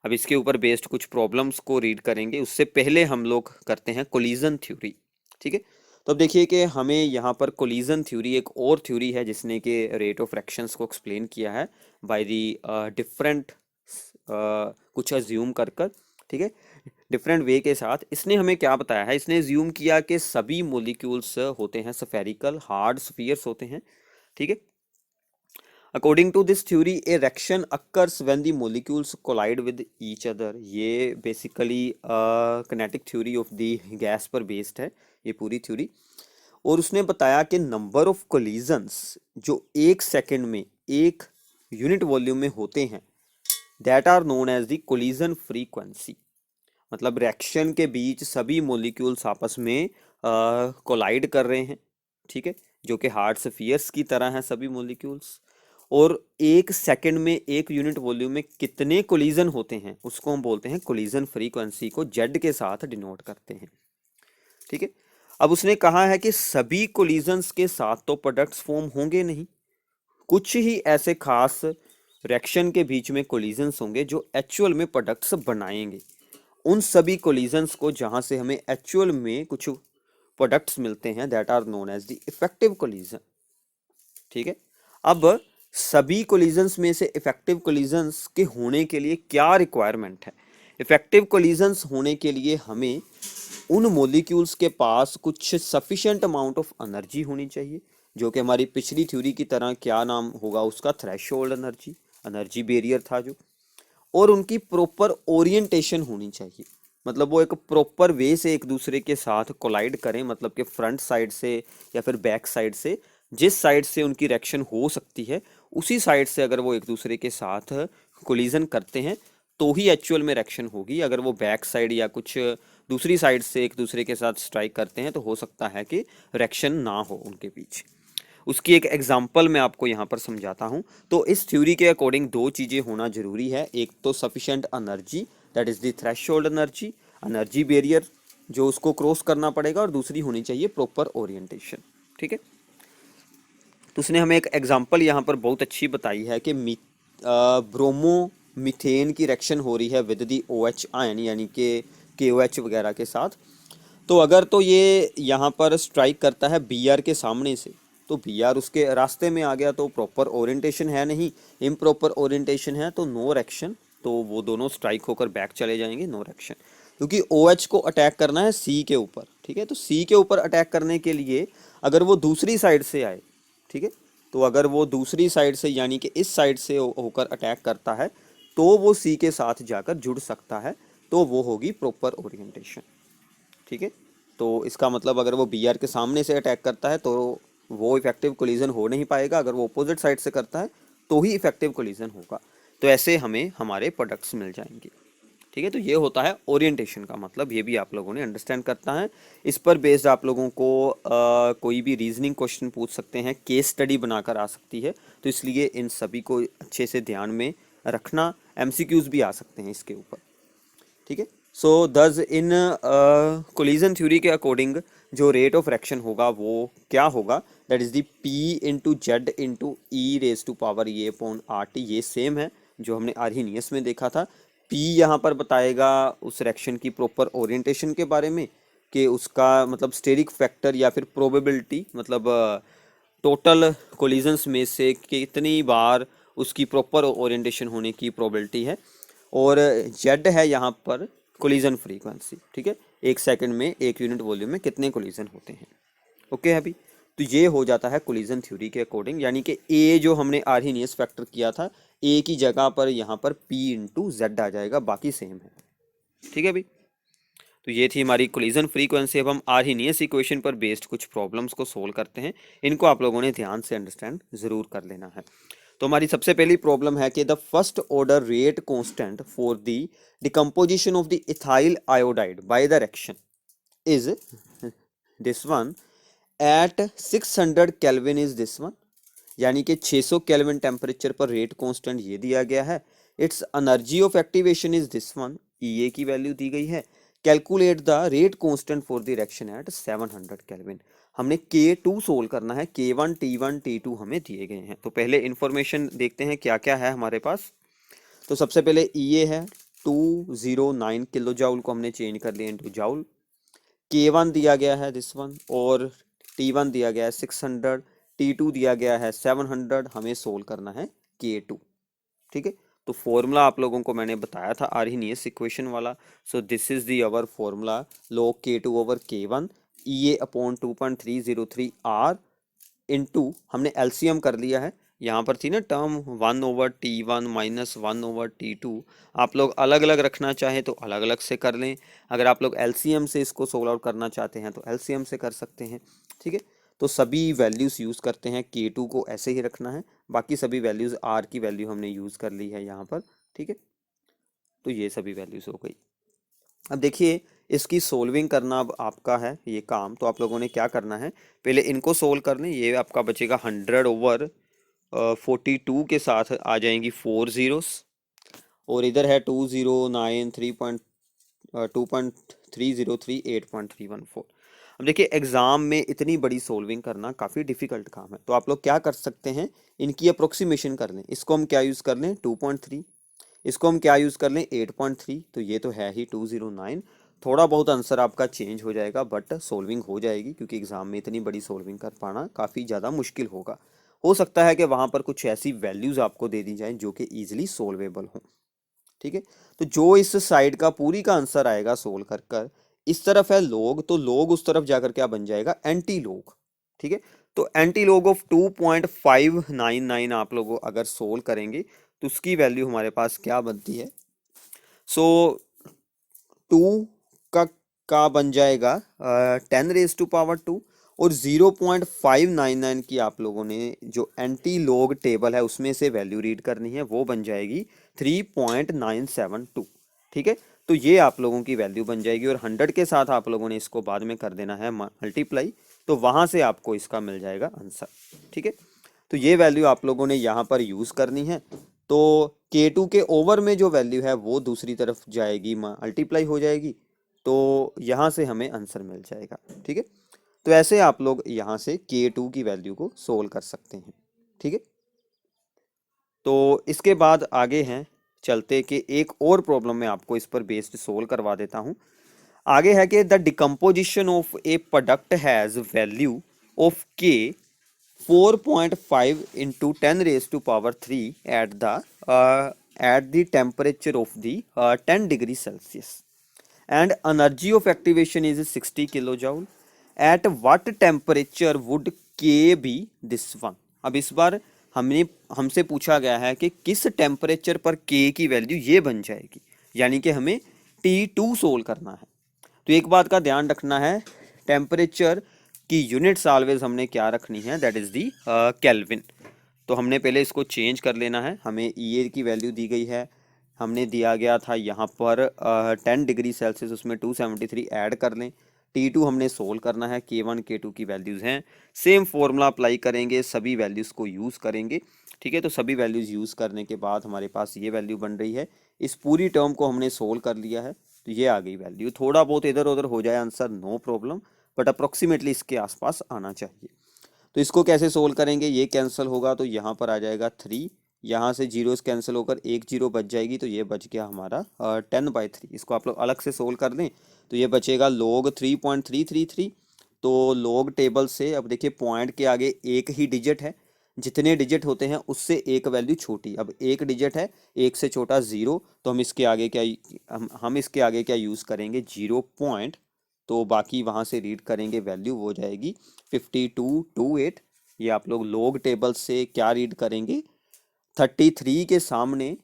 अब इसके ऊपर बेस्ड कुछ प्रॉब्लम्स को रीड करेंगे, उससे पहले हम लोग करते हैं कोलिजन थ्योरी, ठीक है। तो अब देखिए कि हमें यहाँ पर कोलिजन थ्योरी, एक और थ्योरी है जिसने कि रेट ऑफ फ्रैक्शंस को एक्सप्लेन किया है बाय दी डिफरेंट कुछ अज्यूम कर कर, ठीक है, डिफरेंट वे के साथ। इसने हमें क्या बताया है, इसने अज्यूम किया कि सभी मोलिक्यूल्स होते हैं स्फेरिकल हार्ड स्फीयर्स होते हैं, ठीक है। According to this theory, a reaction occurs when the molecules collide with each other। ये basically kinetic theory of the gas पर based है ये पूरी theory। और उसने बताया कि number of collisions जो एक सेकंड में एक यूनिट वॉल्यूम में होते हैं, that are known as the collision frequency। मतलब रिएक्शन के बीच सभी मोलिक्यूल्स आपस में कोलाइड कर रहे हैं, ठीक है, जो कि हार्ड स्फीयर्स की तरह हैं सभी मोलिक्यूल्स। और एक सेकंड में एक यूनिट वॉल्यूम में कितने कोलिजन होते हैं उसको हम बोलते हैं कोलिजन फ्रीक्वेंसी, को जेड के साथ डिनोट करते हैं, ठीक है। अब उसने कहा है कि सभी कोलिजन्स के साथ तो प्रोडक्ट्स फॉर्म होंगे नहीं, कुछ ही ऐसे खास रिएक्शन के बीच में कोलिजन्स होंगे जो एक्चुअल में प्रोडक्ट्स बनाएंगे। उन सभी कोलिजन्स को जहां से हमें एक्चुअल में कुछ प्रोडक्ट्स मिलते हैं that are known as the effective collision, ठीक है। अब सभी कोलिजन्स में से इफेक्टिव कोलिजन्स के होने के लिए क्या रिक्वायरमेंट है, इफेक्टिव कोलिजन्स होने के लिए हमें उन मोलिक्यूल्स के पास कुछ सफिशिएंट अमाउंट ऑफ एनर्जी होनी चाहिए, जो कि हमारी पिछली थ्योरी की तरह क्या नाम होगा उसका, थ्रेशोल्ड एनर्जी, एनर्जी बैरियर था जो। और उनकी प्रॉपर ओरिएंटेशन होनी चाहिए, मतलब वो एक प्रॉपर वे से एक दूसरे के साथ कोलाइड करें, मतलब कि फ्रंट साइड से या फिर बैक साइड से, जिस साइड से उनकी रिएक्शन हो सकती है उसी साइड से अगर वो एक दूसरे के साथ कोलिजन करते हैं तो ही एक्चुअल में रिएक्शन होगी। अगर वो बैक साइड या कुछ दूसरी साइड से एक दूसरे के साथ स्ट्राइक करते हैं तो हो सकता है कि रिएक्शन ना हो उनके बीच। उसकी एक एग्जांपल मैं आपको यहाँ पर समझाता हूँ। तो इस थ्योरी के अकॉर्डिंग दो चीज़ें होना जरूरी है, एक तो sufficient energy that is the threshold energy, energy barrier जो उसको क्रॉस करना पड़ेगा, और दूसरी होनी चाहिए प्रॉपर ओरिएंटेशन, ठीक है। तो उसने हमें एक एग्जांपल यहाँ पर बहुत अच्छी बताई है कि ब्रोमो मीथेन की रिएक्शन हो रही है विद दी OH आयन यानी कि KOH वगैरह के साथ। तो अगर तो ये यहाँ पर स्ट्राइक करता है Br के सामने से, तो बी आर उसके रास्ते में आ गया, तो प्रॉपर ओरिएंटेशन है नहीं, इम्प्रॉपर ओरिएंटेशन है, तो नो रिएक्शन, तो वो दोनों स्ट्राइक होकर बैक चले जाएंगे, नो रिएक्शन। क्योंकि ओ एच को अटैक करना है सी के ऊपर, ठीक है, तो सी के ऊपर अटैक करने के लिए अगर वो दूसरी साइड से आए, ठीक है, तो अगर वो दूसरी साइड से यानी कि इस साइड से होकर अटैक करता है तो वो सी के साथ जाकर जुड़ सकता है, तो वो होगी प्रॉपर ओरिएंटेशन, ठीक है। तो इसका मतलब अगर वो बी आर के सामने से अटैक करता है तो वो इफेक्टिव कोलिजन हो नहीं पाएगा, अगर वो अपोजिट साइड से करता है तो ही इफेक्टिव कोलिजन होगा। तो ऐसे हमें हमारे प्रोडक्ट्स मिल जाएंगे, ठीक है। तो ये होता है ओरिएंटेशन का मतलब, ये भी आप लोगों ने अंडरस्टैंड करता है। इस पर बेस्ड आप लोगों को कोई भी रीजनिंग क्वेश्चन पूछ सकते हैं, केस स्टडी बनाकर आ सकती है, तो इसलिए इन सभी को अच्छे से ध्यान में रखना। एमसीक्यूज भी आ सकते हैं इसके ऊपर, ठीक है। So this in collision theory के अकॉर्डिंग जो रेट ऑफ फ्रैक्शन होगा वो क्या होगा, that is the p into z into E raise to power a upon r t, ये सेम है जो हमने आर्हीनियस में देखा था। पी यहाँ पर बताएगा उस रिएक्शन की प्रॉपर ओरिएंटेशन के बारे में, कि उसका मतलब स्टेरिक फैक्टर या फिर प्रोबेबिलिटी, मतलब टोटल कोलिजन्स में से कितनी बार उसकी प्रॉपर ओरिएंटेशन होने की प्रोबेबिलिटी है। और जेड है यहाँ पर कोलिजन फ्रीक्वेंसी, ठीक है, एक सेकंड में एक यूनिट वॉल्यूम में कितने कोलिजन होते हैं। ओके अभी, तो ये हो जाता है कोलिजन थ्योरी के अकॉर्डिंग, यानी कि ए जो हमने आर्हीनियस फैक्टर किया था, ए की जगह पर यहाँ पर पी इंटू जेड आ जाएगा, बाकी सेम है, ठीक है भाई। तो ये थी हमारी कोलिजन फ्रीक्वेंसी। अब हम आर्हीनियस इक्वेशन पर बेस्ड कुछ प्रॉब्लम्स को सोल्व करते हैं, इनको आप लोगों ने ध्यान से अंडरस्टैंड जरूर कर लेना है। तो हमारी सबसे पहली प्रॉब्लम है कि the first order rate constant for the decomposition of the ethyl iodide by the reaction is this one at 600 kelvin is this one, यानी कि 600 केल्विन टेम्परेचर पर रेट कांस्टेंट ये दिया गया है। Its energy of activation is this one, E की value दी गई है। Calculate the rate constant for the reaction at 700 kelvin. हमने K2 सोल्व करना है, K1 T1 T2 हमें दिए गए हैं। तो पहले इंफॉर्मेशन देखते हैं क्या क्या है हमारे पास। तो सबसे पहले EA है 209 किलो जाउल, को हमने चेंज कर लिया इनटू जाउल। K1 दिया गया है दिस वन, और T1 दिया गया है 600, T2 दिया गया है 700, हमें सोल्व करना है K2, ठीक है। तो फॉर्मूला आप लोगों को मैंने बताया था आर्हीनियस इक्वेशन वाला। So this is the our formula, log K2 over K1 EA upon 2.303 R into, हमने एलसीएम कर लिया है, यहाँ पर थी ना term 1 over T1 minus 1 over T2, आप लोग अलग अलग रखना चाहें तो अलग अलग से कर लें, अगर आप लोग एलसीएम से इसको सोल्व आउट करना चाहते हैं तो एलसीएम से कर सकते हैं, ठीक है। तो सभी वैल्यूज़ यूज़ करते हैं, K2 को ऐसे ही रखना है, बाकी सभी वैल्यूज़ R की वैल्यू हमने यूज़ कर ली है यहाँ पर, ठीक है। तो ये सभी वैल्यूज़ हो गई। अब देखिए इसकी सोल्विंग करना अब आपका है ये काम, तो आप लोगों ने क्या करना है, पहले इनको सोल्व कर लें। ये आपका बचेगा 100 ओवर 42 के साथ आ जाएंगी 4 जीरोस, और इधर है 209 2.303 8.314। अब देखिए एग्जाम में इतनी बड़ी सोल्विंग करना काफ़ी डिफिकल्ट काम है, तो आप लोग क्या कर सकते हैं, इनकी अप्रोक्सीमेशन कर लें। इसको हम क्या यूज़ कर लें 2.3, इसको हम क्या यूज़ कर लें 8.3, तो ये तो है ही 209। थोड़ा बहुत आंसर आपका चेंज हो जाएगा बट सोल्विंग हो जाएगी, क्योंकि एग्जाम में इतनी बड़ी सोल्विंग कर पाना काफ़ी ज़्यादा मुश्किल होगा। हो सकता है कि वहाँ पर कुछ ऐसी वैल्यूज़ आपको दे दी जाएं जो कि ईजिली सोल्वेबल हों, ठीक है। तो जो इस साइड का पूरी का आंसर आएगा सोल्व कर कर, इस तरफ है लोग, तो लोग उस तरफ जाकर क्या बन जाएगा एंटी लोग, ठीक है। तो एंटी लोग ऑफ 2.599 आप लोग अगर सोल्व करेंगे तो उसकी वैल्यू हमारे पास क्या बनती है, सो 2 का बन जाएगा 10 रेज टू पावर 2, और 0.599 की आप लोगों ने जो एंटी लॉग टेबल है उसमें से वैल्यू रीड करनी है, वो बन जाएगी 3.972, ठीक है। तो ये आप लोगों की वैल्यू बन जाएगी, और 100 के साथ आप लोगों ने इसको बाद में कर देना है मल्टीप्लाई, तो वहाँ से आपको इसका मिल जाएगा आंसर, ठीक है। तो ये वैल्यू आप लोगों ने यहाँ पर यूज़ करनी है। तो K2 के ओवर में जो वैल्यू है वो दूसरी तरफ जाएगी, मल्टीप्लाई हो जाएगी, तो यहाँ से हमें आंसर मिल जाएगा, ठीक है। तो ऐसे आप लोग यहाँ से K2 की वैल्यू को सोल्व कर सकते हैं, ठीक है। तो इसके बाद आगे हैं चलते कि एक और प्रॉब्लम मैं आपको इस पर बेस्ड सोल्व करवा देता हूँ। आगे है कि the decomposition of A product has value of K 4.5 into 10 raised to power 3 at the temperature of the 10 degree Celsius, and energy of activation is 60 kilojoule. At what temperature would K be this one? अब इस बार हमसे पूछा गया है कि किस temperature पर K की वैल्यू ये बन जाएगी, यानी कि हमें T2 सोल्व करना है। तो एक बात का ध्यान रखना है, टेम्परेचर की यूनिट्स ऑलवेज हमने क्या रखनी है, दैट इज दी केल्विन। तो हमने पहले इसको चेंज कर लेना है। हमें ई की वैल्यू दी गई है, हमने दिया गया था यहाँ पर 10 डिग्री सेल्सियस, उसमें 273 ऐड कर लें। T2 हमने सोल्व करना है, K1 K2 की वैल्यूज़ हैं। सेम फॉर्मूला अप्लाई करेंगे, सभी वैल्यूज़ को यूज़ करेंगे। ठीक है, तो सभी वैल्यूज़ यूज़ करने के बाद हमारे पास ये वैल्यू बन रही है। इस पूरी टर्म को हमने सोल्व कर लिया है, तो ये आ गई वैल्यू। थोड़ा बहुत इधर उधर हो जाए answer, no problem, but approximately इसके आसपास आना चाहिए। तो इसको कैसे सोल्व करेंगे, ये कैंसिल होगा तो यहाँ पर आ जाएगा 3, यहाँ से जीरोस कैंसिल होकर एक जीरो बच जाएगी, तो ये बच गया हमारा 10/3। इसको आप लोग अलग से सोल्व कर दें तो ये बचेगा log 3.333। तो लॉग टेबल से अब देखिए पॉइंट के आगे एक ही डिजिट है, जितने डिजिट होते हैं उससे एक वैल्यू छोटी। अब एक डिजिट है, एक से छोटा 0, तो हम इसके आगे क्या हम इसके आगे क्या यूज़ करेंगे, 0. तो बाकी वहाँ से रीड करेंगे वैल्यू, वो जाएगी 5228। ये आप लोग लॉग टेबल से क्या रीड करेंगे, 33 के सामने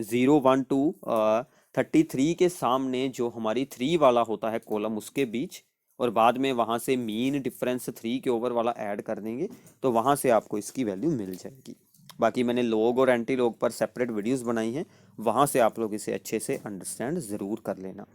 012 33 के सामने जो हमारी 3 वाला होता है कॉलम, उसके बीच, और बाद में वहाँ से मीन डिफरेंस 3 के ओवर वाला ऐड कर देंगे, तो वहाँ से आपको इसकी वैल्यू मिल जाएगी। बाकी मैंने लॉग और एंटी लॉग पर सेपरेट वीडियोस बनाई हैं, वहाँ से आप लोग इसे अच्छे से अंडरस्टैंड ज़रूर कर लेना।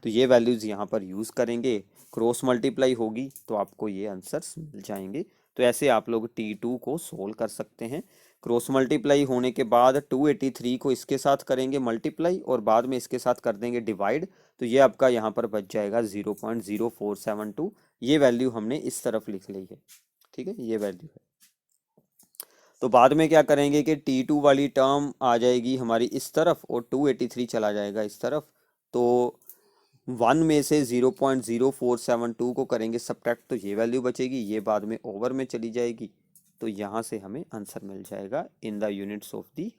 तो ये वैल्यूज़ यहाँ पर यूज़ करेंगे, क्रॉस मल्टीप्लाई होगी तो आपको ये आंसर्स मिल जाएंगे। तो ऐसे आप लोग T2 को सोल्व कर सकते हैं। क्रॉस मल्टीप्लाई होने के बाद 283 को इसके साथ करेंगे मल्टीप्लाई, और बाद में इसके साथ कर देंगे डिवाइड, तो ये आपका यहाँ पर बच जाएगा 0.0472। ये वैल्यू हमने इस तरफ लिख ली है, ठीक है, ये वैल्यू है। तो बाद में क्या करेंगे कि T2 वाली टर्म आ जाएगी हमारी इस तरफ, और 283 चला जाएगा इस तरफ। तो 1 में से 0.0472 को करेंगे सब्ट्रैक्ट, तो ये वैल्यू बचेगी, ये बाद में ओवर में चली जाएगी, तो यहाँ से हमें आंसर मिल जाएगा in the units of the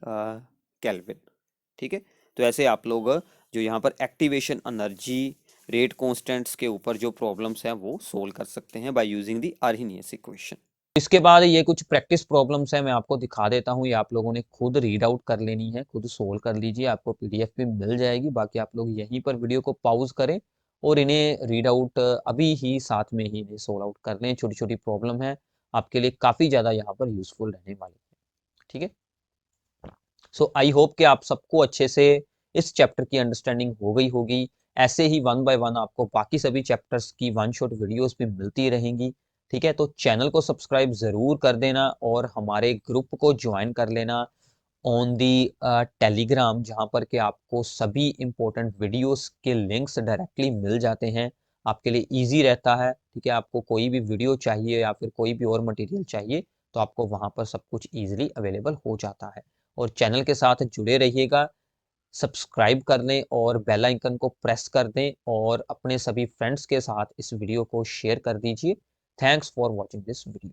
kelvin. ठीक है, तो ऐसे आप लोग जो यहाँ पर एक्टिवेशन एनर्जी रेट कॉन्स्टेंट्स के ऊपर जो प्रॉब्लम्स हैं वो सोल्व कर सकते हैं by using the Arrhenius equation.
इसके बाद ये कुछ प्रैक्टिस प्रॉब्लम्स है, मैं आपको दिखा देता हूँ। ये आप लोगों ने खुद रीड आउट कर लेनी है, खुद सोल्व कर लीजिए, आपको पीडीएफ भी मिल जाएगी। बाकी आप लोग यहीं पर वीडियो को पॉज करें और इन्हें रीड आउट अभी ही साथ में ही इन्हें सोल्व आउट कर लें। छोटी छोटी प्रॉब्लम है, आपके लिए काफ़ी ज़्यादा यहाँ पर यूजफुल रहने वाली है। ठीक है, सो आई होप कि आप सबको अच्छे से इस चैप्टर की अंडरस्टैंडिंग हो गई होगी। ऐसे ही 1 बाय 1 आपको बाकी सभी चैप्टर्स की वन शॉट वीडियोस भी मिलती रहेंगी। ठीक है, तो चैनल को सब्सक्राइब ज़रूर कर देना और हमारे ग्रुप को ज्वाइन कर लेना ऑन दी टेलीग्राम, जहाँ पर कि आपको सभी इंपॉर्टेंट वीडियोस के लिंक्स डायरेक्टली मिल जाते हैं। आपके लिए इजी रहता है। ठीक है, आपको कोई भी वीडियो चाहिए या फिर कोई भी और मटेरियल चाहिए तो आपको वहाँ पर सब कुछ ईजिली अवेलेबल हो जाता है। और चैनल के साथ जुड़े रहिएगा, सब्सक्राइब कर लें और बेल आइकन को प्रेस कर दें और अपने सभी फ्रेंड्स के साथ इस वीडियो को शेयर कर दीजिए। Thanks for watching this video.